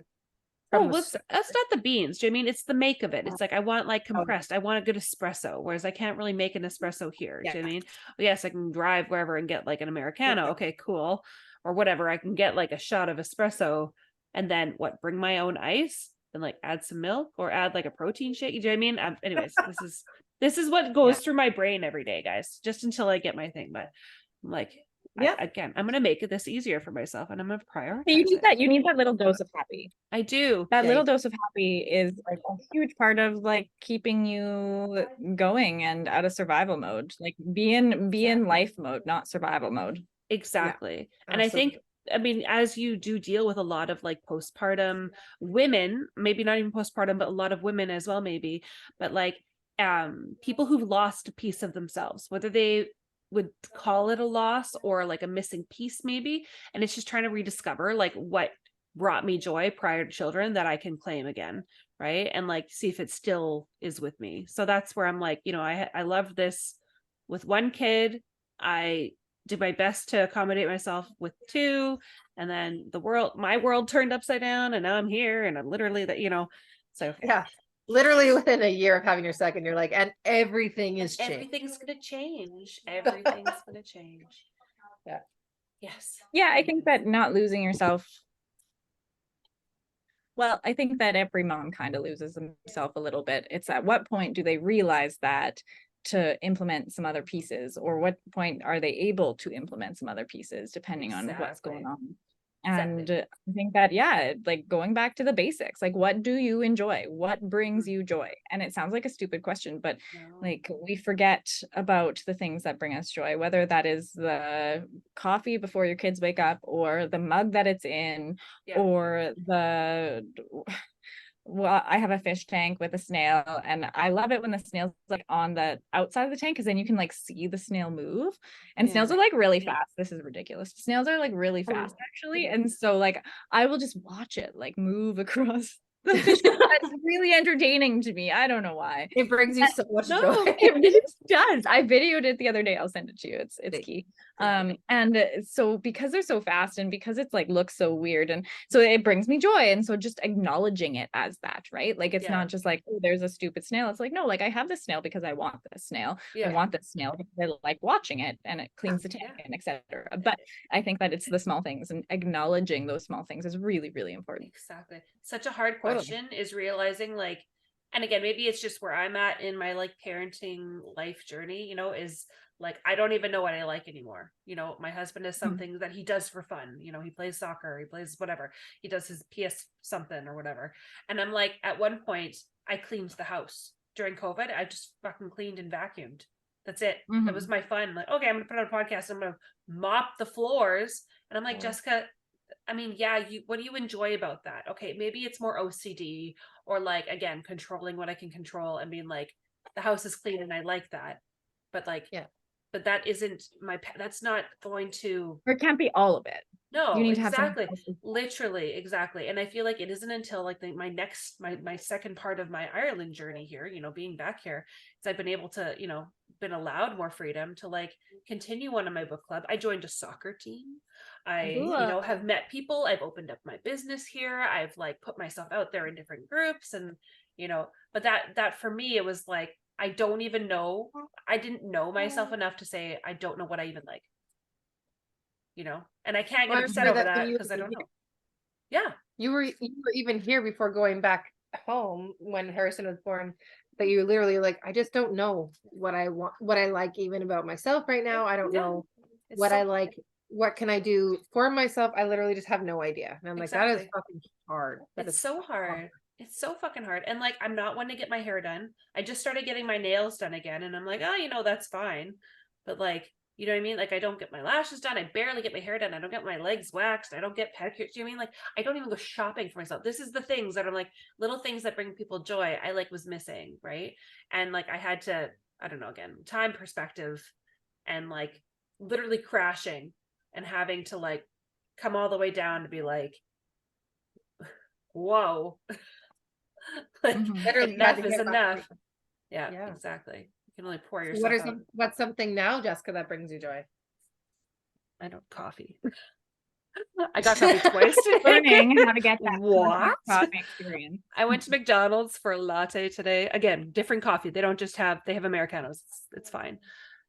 oh, store. that's not the beans. Do you know what I mean? It's the make of it. It's like I want like Oh, compressed. I want a good espresso, whereas I can't really make an espresso here. yeah. Do you know what I mean? Well, yes, I can drive wherever and get like an Americano. Yeah. Okay, cool. Or whatever. I can get like a shot of espresso and then what, bring my own ice and like add some milk or add like a protein shake. You know what I mean? Anyways, this is what goes Yeah. through my brain every day, guys, just until I get my thing. But I'm like, Yeah. again, I'm gonna make this easier for myself and I'm gonna prioritize You need it. that. You need that little dose of happy. I do. That Yeah. little dose of happy is like a huge part of like keeping you going and out of survival mode. Like be in life mode, not survival mode. Exactly. And I Absolutely. think, I mean, as you do deal with a lot of like postpartum women, maybe not even postpartum, but a lot of women as well, maybe, but like people who've lost a piece of themselves, whether they would call it a loss or like a missing piece, maybe. And it's just trying to rediscover like what brought me joy prior to children that I can claim again. Right. And like see if it still is with me. So that's where I'm like, you know, I loved this with one kid. I did my best to accommodate myself with two, and then my world turned upside down, and now I'm here and I'm literally that, you know, so Yeah. Literally within a year of having your second, you're like, and everything is changed. everything's gonna change. Everything's gonna change. Yeah. Yes. Yeah, I think that not losing yourself. Well, I think that every mom kind of loses themselves a little bit. It's at what point do they realize that to implement some other pieces, or what point are they able to implement some other pieces, depending on what's Exactly. going on. And I think that, yeah, like going back to the basics, like what do you enjoy? What brings you joy? And it sounds like a stupid question, but No. like we forget about the things that bring us joy, whether that is the coffee before your kids wake up, or the mug that it's in, Yeah. or the well, I have a fish tank with a snail, and I love it when the snail's like on the outside of the tank, because then you can like see the snail move. And snails Yeah. are like really fast. This is ridiculous. Snails are like really fast actually. And so like I will just watch it like move across the fish tank. That's really entertaining to me. I don't know why. It brings you so much No, joy. it really does. I videoed it the other day. I'll send it to you. It's key. And so because they're so fast and because it's like looks so weird, and so it brings me joy. And so just acknowledging it as that, right? Like it's not just like, oh, there's a stupid snail. It's like, no, like I have this snail because I want this snail. I want this snail because I like watching it and it cleans the tank and etc. But I think that it's the small things, and acknowledging those small things is really, really important. Exactly. Such a hard question is realizing like, and again, maybe it's just where I'm at in my like parenting life journey, you know, is like, I don't even know what I like anymore. You know, my husband has something that he does for fun. You know, he plays soccer, he plays whatever, he does his PS something or whatever. And I'm like, at one point I cleaned the house during COVID. I just fucking cleaned and vacuumed. That's it. That was my fun. Like, okay, I'm gonna put on a podcast. I'm gonna mop the floors. And I'm like, Jessica, I mean, yeah, what do you enjoy about that? Okay, maybe it's more OCD, or like, again, controlling what I can control and being like, the house is clean and I like that. But like, but that isn't that's not going to, Or it can't be all of it. no, You need to have something exactly. else. Literally, exactly. And I feel like it isn't until like my second part of my Ireland journey here, being back here, is I've been able to, been allowed more freedom to like continue one of my book club. I joined a soccer team. I, Cool. have met people. I've opened up my business here. I've like put myself out there in different groups, and but that for me, it was like, I don't even know. I didn't know myself enough to say I don't know what I even like. And I can't Well, get I upset remember over that when that you because I don't know. Yeah. you were even here before going back home when Harrison was born, that you literally like, I just don't know what I want, what I like even about myself right now. I don't Yeah. know It's what so, I like. What can I do for myself? I literally just have no idea. And I'm like, that is exactly. fucking hard. That It's is so hard. It's so fucking hard. And like, I'm not one to get my hair done. I just started getting my nails done again. And I'm like, oh, that's fine. But like, you know what I mean? Like, I don't get my lashes done. I barely get my hair done. I don't get my legs waxed. I don't get pedicures. Do you know what I mean? Like, I don't even go shopping for myself. This is the things that I'm like, little things that bring people joy. I like was missing. Right. And like, I had to, I don't know, again, time perspective, and like literally crashing and having to like come all the way down to be like, whoa, like Mhm. literally had to enough is get back. enough. Yeah, Yeah. exactly. You can only pour So what yourself are out. what's something now, Jessica, that brings you joy? I don't coffee. I got coffee twice today. Learning how to get that What? coffee experience. I went to McDonald's for a latte today. Again, different coffee. They don't just have, they have Americanos. It's fine.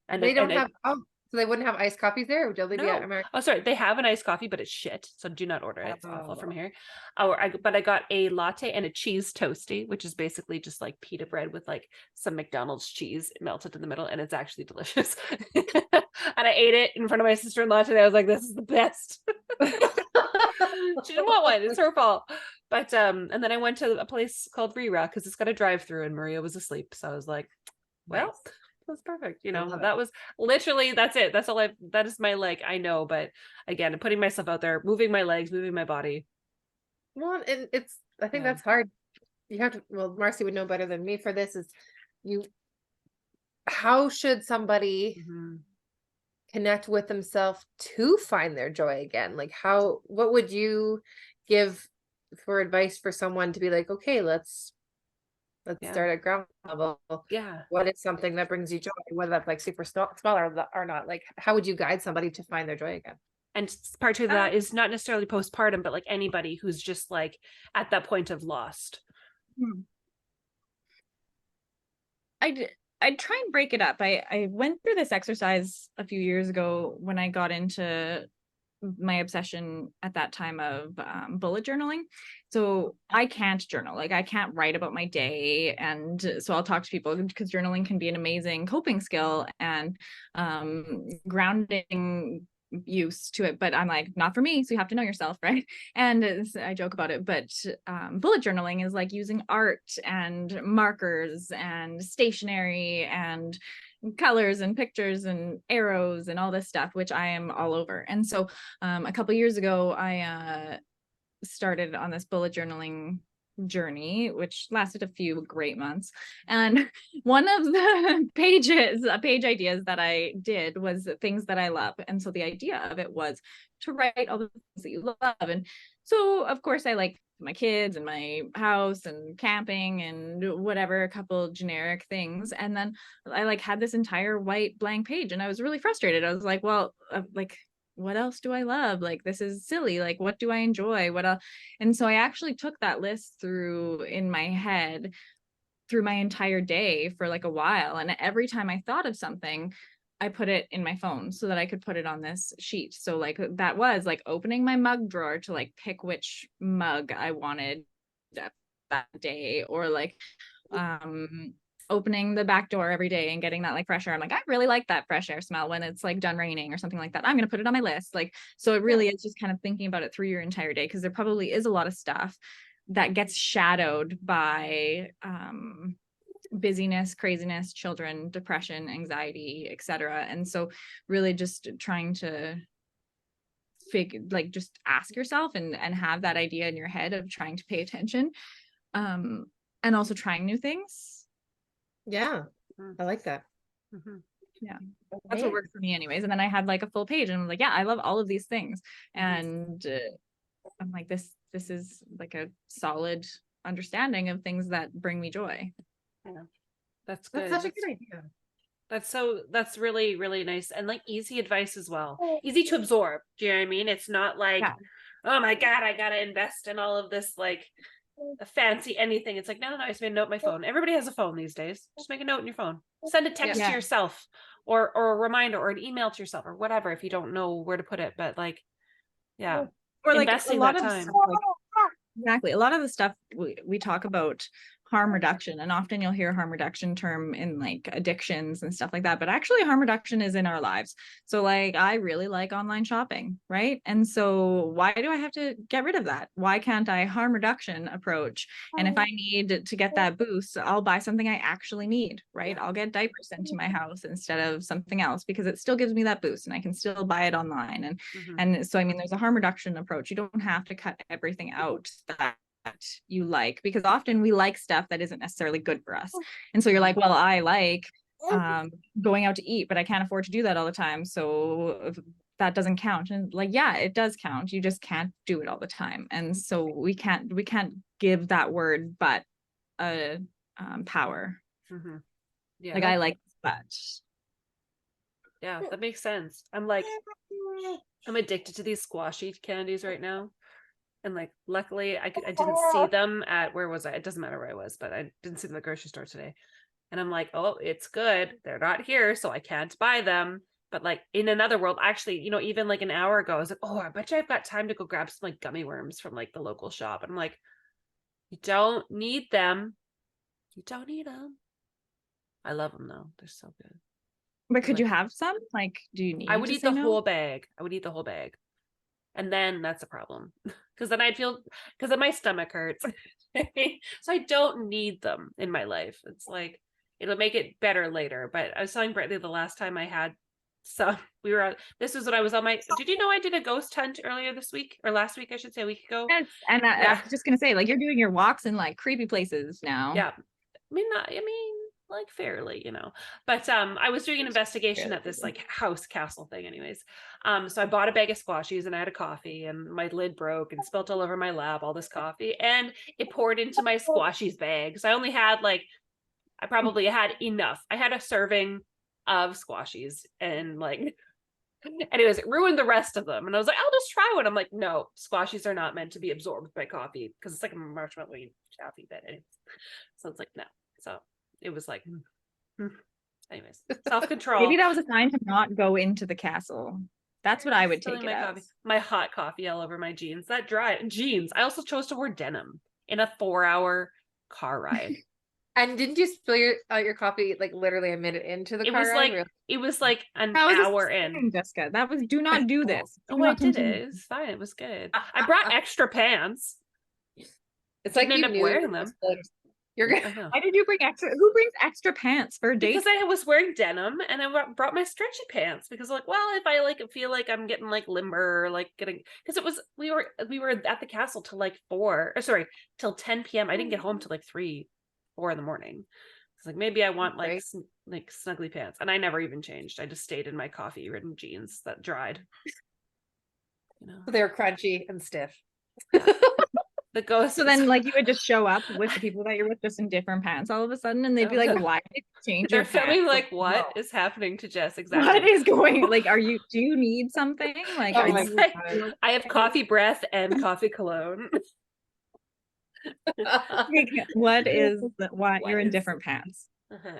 And They don't I have, oh, so they wouldn't have iced coffees there? Would they be no. American? Oh, sorry. They have an iced coffee, but it's shit. So do not order it. It's awful from Oh. here. But I got a latte and a cheese toasty, which is basically just like pita bread with like some McDonald's cheese melted in the middle, and it's actually delicious. And I ate it in front of my sister-in-law today. I was like, this is the best. She didn't want one. It's her fault. But and then I went to a place called Rira because it's got a drive-through, and Maria was asleep. So I was like, well, Nice. that's perfect. I love That it. was literally, that's it. That's all that is my, like, I know, but again, putting myself out there, moving my legs, moving my body. Well, and I think Yeah. that's hard. You have to, well, Marcie would know better than me for this, is how should somebody Mhm. connect with themselves to find their joy again? Like what would you give for advice for someone to be like, okay, let's Yeah. start at ground level. Yeah. What is something that brings you joy, whether that's like super small or not? Like, how would you guide somebody to find their joy again? And part of that is not necessarily postpartum, but like anybody who's just like at that point of lost. I'd try and break it up. I went through this exercise a few years ago when I got into my obsession at that time of bullet journaling. So I can't journal, like I can't write about my day. And so I'll talk to people because journaling can be an amazing coping skill and grounding use to it, but I'm like, not for me. So you have to know yourself, right? And I joke about it, but bullet journaling is like using art and markers and stationery and colors and pictures and arrows and all this stuff, which I am all over. And so a couple years ago, I started on this bullet journaling journey, which lasted a few great months. And one of the page ideas that I did was things that I love. And so the idea of it was to write all the things that you love. And so of course I like my kids and my house and camping and whatever, a couple generic things. And then I like had this entire white blank page and I was really frustrated. I was like, well, like, what else do I love? Like, this is silly. Like, what do I enjoy? What else? And so I actually took that list through in my head through my entire day for like a while. And every time I thought of something, I put it in my phone so that I could put it on this sheet. So like that was like opening my mug drawer to like pick which mug I wanted that day, or like opening the back door every day and getting that like fresh air. I'm like, I really like that fresh air smell when it's like done raining or something like that. I'm going to put it on my list. Like, so it really is just kind of thinking about it through your entire day, because there probably is a lot of stuff that gets shadowed by busyness, craziness, children, depression, anxiety, etc. And so really just trying to just ask yourself and have that idea in your head of trying to pay attention, and also trying new things. Yeah, I like that. Mm-hmm. Yeah. That's what worked for me anyways. And then I had like a full page and I'm like, yeah, I love all of these things. And I'm like, this is like a solid understanding of things that bring me joy. Yeah. That's good. That's such a good idea. That's really, really nice. And like easy advice as well. Easy to absorb. Do you know what I mean? It's not like, oh my God, I gotta invest in all of this like a fancy anything. It's like, no, I just made a note on my phone. Everybody has a phone these days. Just make a note in your phone. Send a text to yourself or a reminder or an email to yourself or whatever if you don't know where to put it. But like, yeah. Or like investing a lot that of time. exactly. A lot of the stuff we talk about harm reduction, and often you'll hear harm reduction term in like addictions and stuff like that, but actually harm reduction is in our lives. So like I really like online shopping, right? And so why do I have to get rid of that? Why can't I harm reduction approach? And if I need to get that boost, I'll buy something I actually need, right? I'll get diapers sent to my house instead of something else because it still gives me that boost and I can still buy it online. And so I mean there's a harm reduction approach. You don't have to cut everything out that you like, because often we like stuff that isn't necessarily good for us. And so you're like, well, I like going out to eat, but I can't afford to do that all the time. So that doesn't count. And like, yeah, it does count. You just can't do it all the time. And so we can't give that word but a power. Yeah. Like I like but. Yeah, that makes sense. I'm addicted to these squashy candies right now. And like, luckily I didn't see them at, where was I? It doesn't matter where I was, but I didn't see them at the grocery store today. And I'm like, oh, it's good. They're not here, so I can't buy them. But like in another world, actually, you know, even like an hour ago, I was like, oh, I bet you I've got time to go grab some like gummy worms from like the local shop. And I'm like, you don't need them. You don't need them. I love them though. They're so good. But could you have some? Like, do you need I would to eat say the no? whole bag. I would eat the whole bag. And then that's a problem because then I'd feel, because then my stomach hurts. So I don't need them in my life. It's like, it'll make it better later. But I was telling Brittany the last time I had some, this was when I was on my, did you know I did a ghost hunt earlier this week, or last week, I should say, a week ago? Yes. And I was just going to say, like, you're doing your walks in like creepy places now. Yeah. I mean, like fairly, you know, but I was doing an investigation at this like house castle thing anyways. So I bought a bag of squashies and I had a coffee and my lid broke and spilt all over my lap, all this coffee, and it poured into my squashies bag. So I only had I probably had enough. I had a serving of squashies and like, anyways, it ruined the rest of them. And I was like, I'll just try one. I'm like, no, squashies are not meant to be absorbed by coffee because it's like a marshmallow coffee bit. Anyways. So it's like, no. So it was like, anyways, self-control. Maybe that was a sign to not go into the castle. That's what I would take it as. My hot coffee all over my jeans. That dry jeans. I also chose to wear denim in a 4-hour car ride. And didn't you spill your coffee like literally a minute into the car ride? It was like an hour in. Jessica, that was, do not do this. I did it. It was fine. It was good. I brought extra pants. It's like you end up wearing them. You're gonna. Why did you bring extra? Who brings extra pants for a date? Because I was wearing denim and I brought my stretchy pants because like, well, if I like feel like I'm getting like limber, like getting, because it was, we were at the castle till like till 10 p.m. I didn't get home till like 4 in the morning. It's like, maybe I want like snuggly pants, and I never even changed. I just stayed in my coffee ridden jeans that dried. You know, they're crunchy and stiff. The ghost. So then like you would just show up with the people that you're with just in different pants all of a sudden, and they'd be like, why did you change your pants? They're feeling like, what is happening to Jess? Exactly. What is going, like, do you need something? Like, I have coffee breath and coffee cologne. Why you're in different pants?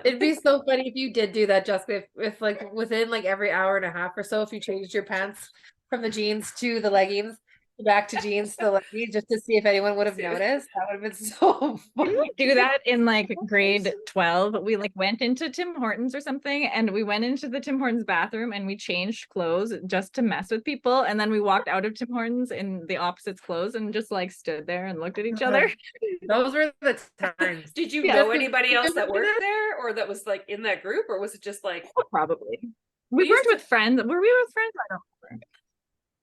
It'd be so funny if you did do that, Jessica, if like within like every hour and a half or so, if you changed your pants from the jeans to the leggings, back to jeans to the leggings, just to see if anyone would have noticed. That would have been so funny. Didn't we do that in like grade 12? We like went into Tim Hortons or something, and we went into the Tim Hortons bathroom and we changed clothes just to mess with people, and then we walked out of Tim Hortons in the opposites clothes and just like stood there and looked at each other. Those were the times. Did you know anybody else that worked there, or that was like in that group, or was it just like, probably we weren't with friends? Were we with friends? I don't remember.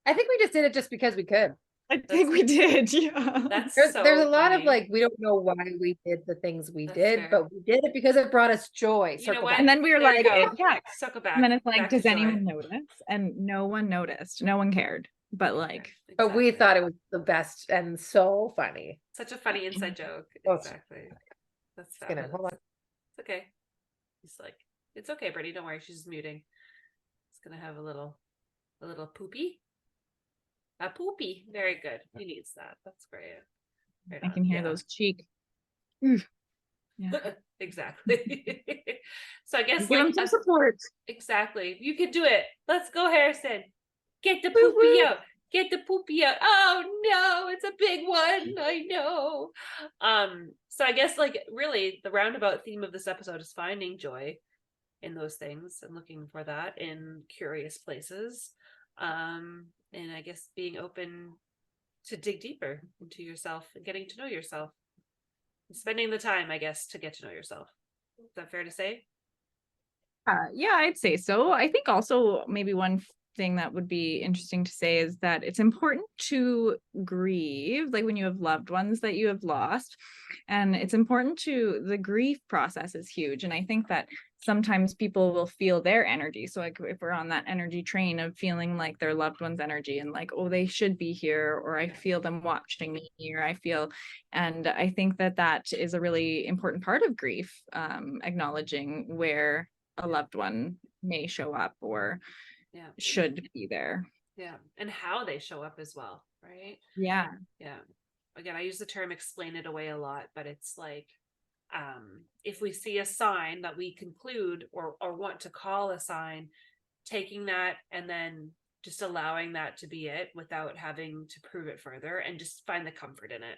I think we just did it just because we could. I think we did. Yeah. That's There's so a lot of funny. like, we don't know why we did the things we That's did, fair. but we did it because it brought us joy. You know Circle what? back. And then we were There you like, go. yeah. Circle back. And then it's like, Back to does joy. anyone notice? And no one noticed. No one cared. But like, But we Exactly. thought it was the best and so funny. Such a funny inside joke. Oh, Exactly. That's Just gonna hold fabulous. on. It's okay. He's like, it's okay, Brittany. Don't worry. She's just muting. It's gonna have a little poopy. A poopy. Very good. He needs that. That's great. Right I can hear on. those cheek. Yeah. Exactly. So I guess Give him some support. exactly. You can do it. Let's go, Harrison. Get the Woo, poopy woo. out. Get the poopy out. Oh no, it's a big one. I know. So I guess like really the roundabout theme of this episode is finding joy in those things and looking for that in curious places. And I guess being open to dig deeper into yourself and getting to know yourself. And spending the time, I guess, to get to know yourself. Is that fair to say? Yeah, I'd say so. I think also maybe one thing that would be interesting to say is that it's important to grieve, like when you have loved ones that you have lost. And it's important the grief process is huge. And I think that sometimes people will feel their energy. So like if we're on that energy train of feeling like their loved one's energy and like, oh, they should be here, or I feel them watching me, or and I think that is a really important part of grief, acknowledging where a loved one may show up or should be there. Yeah. And how they show up as well, right? Yeah. Again, I use the term explain it away a lot, but it's like if we see a sign that we conclude or want to call a sign, taking that and then just allowing that to be it without having to prove it further and just find the comfort in it.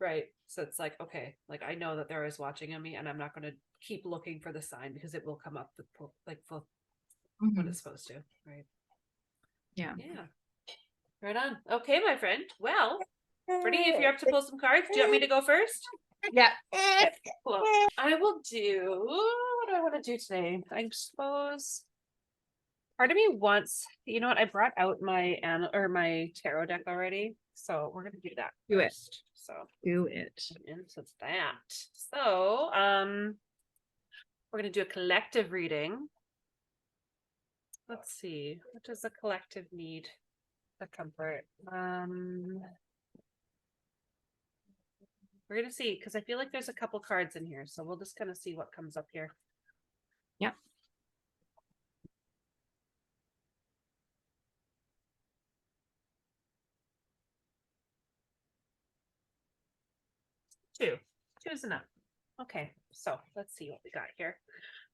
Right. So it's like, okay, like I know that there is watching on me and I'm not going to keep looking for the sign because it will come up with what it's supposed to. Right. Yeah. Right on. Okay, my friend. Well, Brittany, if you're up to pull some cards, do you want me to go first? Yeah. Cool. I will do. What do I want to do today? I suppose part of me wants, you know what? I brought out my tarot deck already. So we're gonna do that. Do first. So do it. into that. So we're gonna do a collective reading. Let's see. What does the collective need? The comfort. We're gonna see because I feel like there's a couple cards in here, so we'll just kind of see what comes up here. Yep. Two is enough. Okay, so let's see what we got here.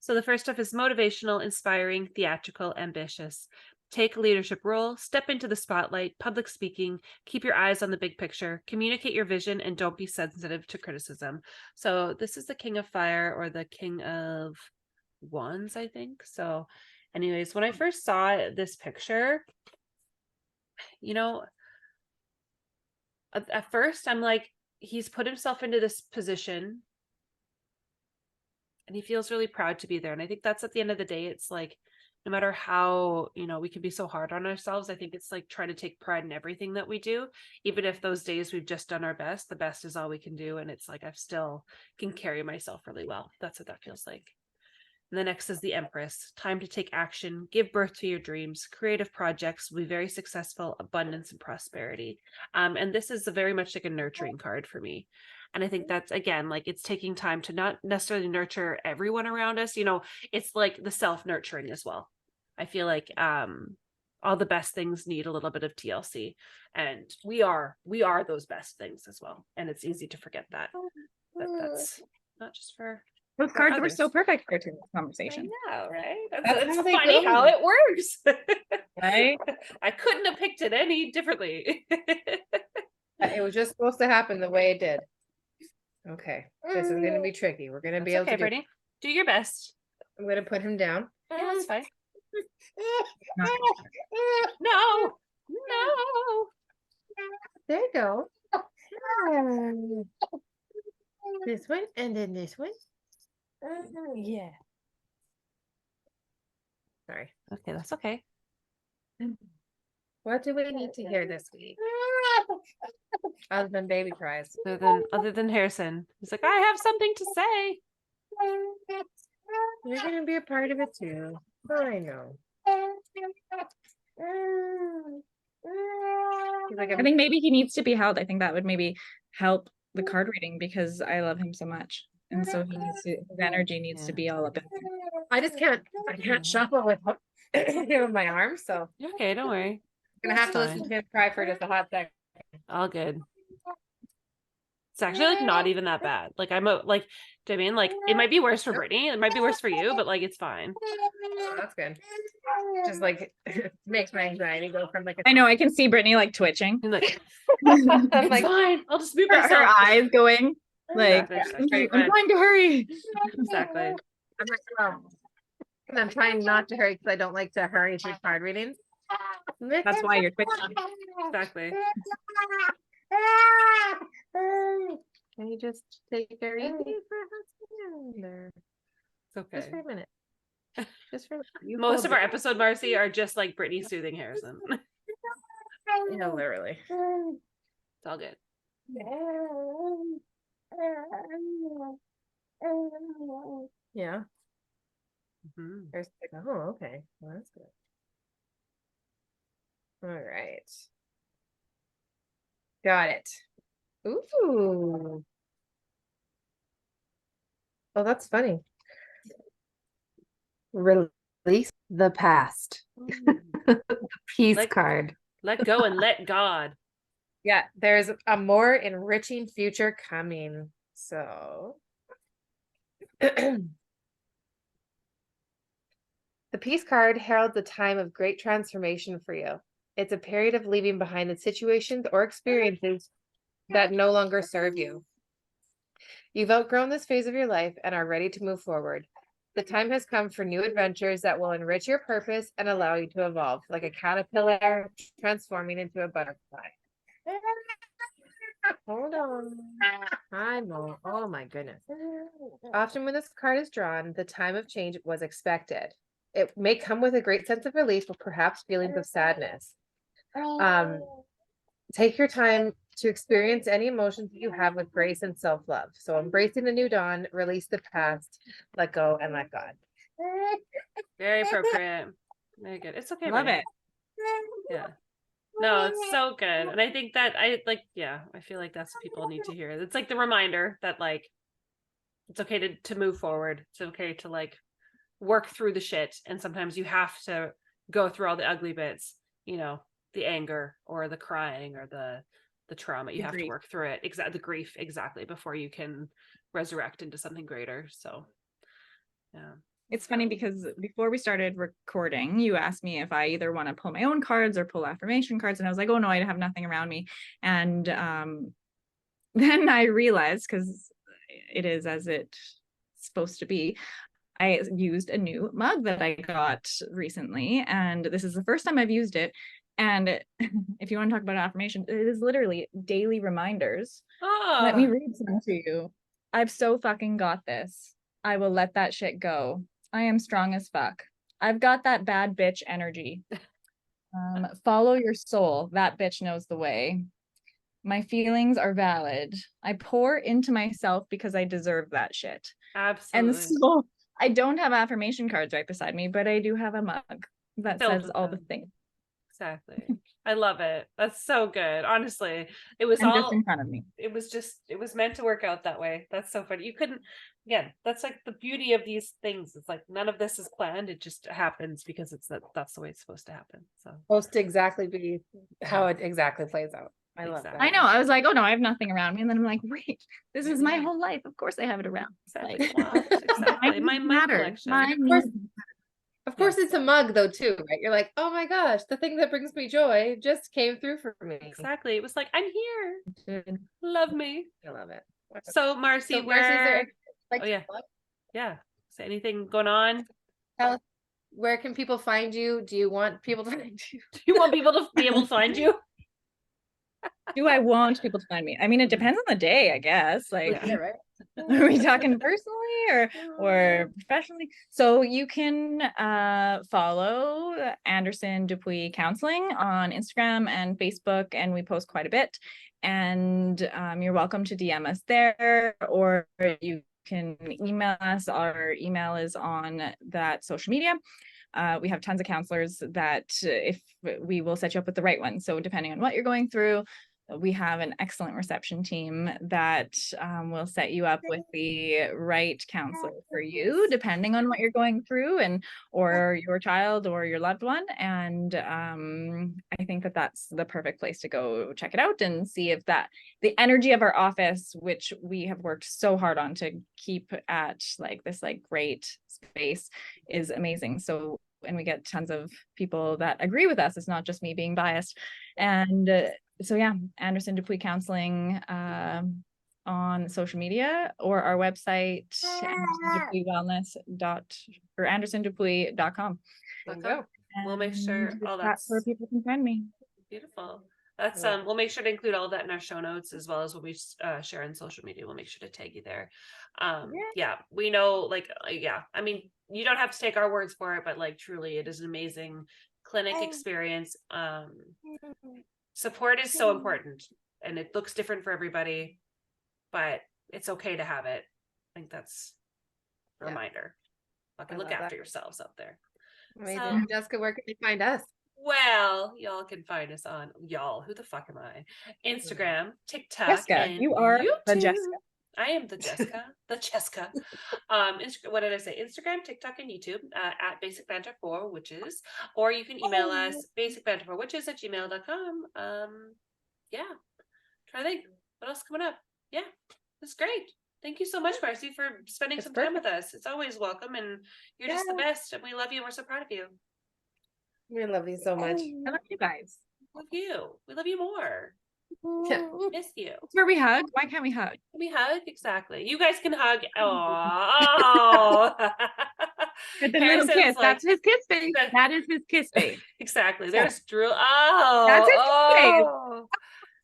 So the first stuff is motivational, inspiring, theatrical, ambitious. Take a leadership role, step into the spotlight, public speaking, keep your eyes on the big picture, communicate your vision, and don't be sensitive to criticism. So this is the King of Fire or the King of Wands, I think. So anyways, when I first saw this picture, you know, at first I'm like, he's put himself into this position and he feels really proud to be there. And I think that's at the end of the day, it's like, no matter how, we can be so hard on ourselves, I think it's like trying to take pride in everything that we do. Even if those days we've just done our best, the best is all we can do. And it's like, I still can carry myself really well. That's what that feels like. And the next is the Empress. Time to take action, give birth to your dreams. Creative projects will be very successful, abundance and prosperity. And this is very much like a nurturing card for me. And I think that's, again, like it's taking time to not necessarily nurture everyone around us. It's like the self-nurturing as well. I feel like all the best things need a little bit of TLC. And we are those best things as well. And it's easy to forget that. That's not just for those cards were so perfect for today's conversation. I know, right? That's It's how they funny go. how it works. Right? I couldn't have picked it any differently. It was just supposed to happen the way it did. Okay, this is gonna be tricky. We're gonna be able to Brittany. Do your best. I'm gonna put him down. Yeah, that's fine. Not No. There you go. This one and then this one. Yeah. Sorry. Okay, that's okay. What do we need to hear this week? Other than baby cries. Other than Harrison. He's like, I have something to say. You're gonna be a part of it too. I know. He's like, I think maybe he needs to be held. I think that would maybe help the card reading because I love him so much. And so his energy needs to be all up in there. I can't shuffle with him with my arms, so You're okay, don't worry. I'm gonna have to Fine. listen to him cry for just a hot second. All good. It's actually like not even that bad. Like do you know what I mean? Like it might be worse for Brittany, it might be worse for you, but like it's fine. That's good. Just like makes my anxiety go from like I know, I can see Brittany like twitching. And like I'm it's like, fine. I'll just move Her myself. eyes going like, Exactly. I'm trying to hurry. Exactly. I'm like, oh. And I'm trying not to hurry because I don't like to hurry through card readings. That's why you're twitching. Exactly. Can you just take it easy for a second? Or It's just for okay. a minute. Just for you. Most hold of our it. episode, Marcie, are just like Brittany soothing Harrison. It's Yeah, literally. all good. Yeah. Mhm. There's like, oh, okay. Well, that's good. All right. Got it. Ooh. Oh, that's funny. Release the past. The peace Like- card. Let go and let God. Yeah, there's a more enriching future coming. So the peace card heralds a time of great transformation for you. It's a period of leaving behind the situations or experiences that no longer serve you. You've outgrown this phase of your life and are ready to move forward. The time has come for new adventures that will enrich your purpose and allow you to evolve, like a caterpillar transforming into a butterfly. Hold on. Oh my goodness. Often when this card is drawn, the time of change was expected. It may come with a great sense of relief or perhaps feelings of sadness. Take your time to experience any emotions that you have with grace and self-love. So embracing the new dawn, release the past, let go and let God. Very appropriate. Very good. It's okay. Love Brittany. it. Yeah. No, it's so good. And I think that I feel like that's what people need to hear. It's like the reminder that like it's okay to move forward. It's okay to like work through the shit. And sometimes you have to go through all the ugly bits, you know, the anger or the crying or the trauma. You The have to grief. work through it. The grief, exactly, before you can resurrect into something greater. So yeah. It's funny because before we started recording, you asked me if I either want to pull my own cards or pull affirmation cards. And I was like, oh no, I have nothing around me. And then I realized, because it is as it's supposed to be, I used a new mug that I got recently. And this is the first time I've used it. And if you want to talk about affirmation, it is literally daily reminders. Let me read some to you. I've so fucking got this. I will let that shit go. I am strong as fuck. I've got that bad bitch energy. Follow your soul. That bitch knows the way. My feelings are valid. I pour into myself because I deserve that shit. Absolutely. And so I don't have affirmation cards right beside me, but I do have a mug that Filled says with all the them. things. Exactly. I love it. That's so good. Honestly, it was And all just in front of me. it was meant to work out that way. That's so funny. You couldn't, again, that's like the beauty of these things. It's like none of this is planned. It just happens because that's the way it's supposed to happen. So Supposed to exactly be how it exactly plays out. I love Exactly. that. I know. I was like, oh no, I have nothing around me. And then I'm like, wait, this is my whole life. Of course I have it around. exactly. Like, Wow, exactly. My collection. Of course, Yes. it's a mug though too, right? You're like, oh my gosh, the thing that brings me joy just came through for me. Exactly. It was like, I'm here. Love me. I love it. So Marcie, So, Marcie, is there where anything you'd like Oh, to yeah. plug? yeah. Is there anything going on? Tell us, where can people find you? Do you want people to find you? Do you want people to be able to find you? Do I want people to find me? I mean, it depends on the day, I guess. Like, Yeah, right. Are we talking personally or professionally? So you can follow Anderson Dupuis Counseling on Instagram and Facebook, and we post quite a bit. And you're welcome to DM us there, or you can email us. Our email is on that social media. We have tons of counselors that if we will set you up with the right one. So depending on what you're going through, we have an excellent reception team that will set you up with the right counselor for you, depending on what you're going through and or your child or your loved one. And I think that that's the perfect place to go check it out and see if that the energy of our office, which we have worked so hard on to keep at like this like great space, is amazing. So and we get tons of people that agree with us. It's not just me being biased. And so yeah, Anderson Dupuis Counseling on social media or our website, andersondupuis.com. Okay. We'll make sure all that's where people can find me. Beautiful. That's we'll make sure to include all that in our show notes as well as what we share on social media. We'll make sure to tag you there. We know like I mean, you don't have to take our words for it, but like truly it is an amazing clinic experience. Support is so important and it looks different for everybody, but it's okay to have it. I think that's a reminder. Fucking look after yourselves out there. Amazing. So, Jessica, where can they find us? Well, y'all can find us on who the fuck am I? Instagram, TikTok, Jessica, and you are YouTube. the Jessica. I am the Jessica, the Jessica. What did I say? Instagram, TikTok, and YouTube at Basic Banter for Witches, or you can email us basicbanterforwitches@gmail.com. Try to think what else is coming up. Yeah, that's great. Thank you so much, Marcie, for spending some time with us. It's always welcome, and you're just the best, and we love you. And we're so proud of you. We love you so much. I love you guys. Love you. We love you more. Yeah. Miss you. That's where we hug. Why can't we hug? We hug exactly. You guys can hug. Oh, The little kiss. Like, that's his kiss face. That is his kiss face. Exactly. There's Drew. Oh, that's his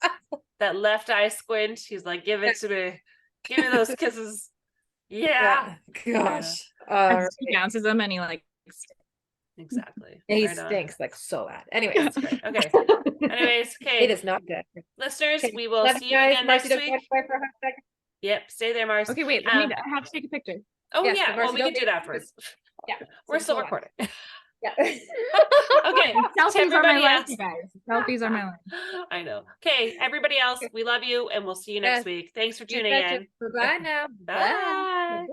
kiss face. That left eye squint. He's like, give it to me. Give me those kisses. Yeah. Gosh. He bounces them and he like. Exactly. He stinks like so bad. Anyways. That's right. Okay. Anyways, okay. It is not good. Listeners, we will see you again next week. Yep. Stay there, Marcie. Okay, wait. I have to take a picture. Oh, yes, yeah. Well, we can do that afterwards. Yeah. We're still recording. Yeah. Okay. Selfies are my life, you guys. Selfies are my life. I know. Okay. Everybody else, we love you and we'll see you next week. Thanks for tuning in. Bye now. Bye.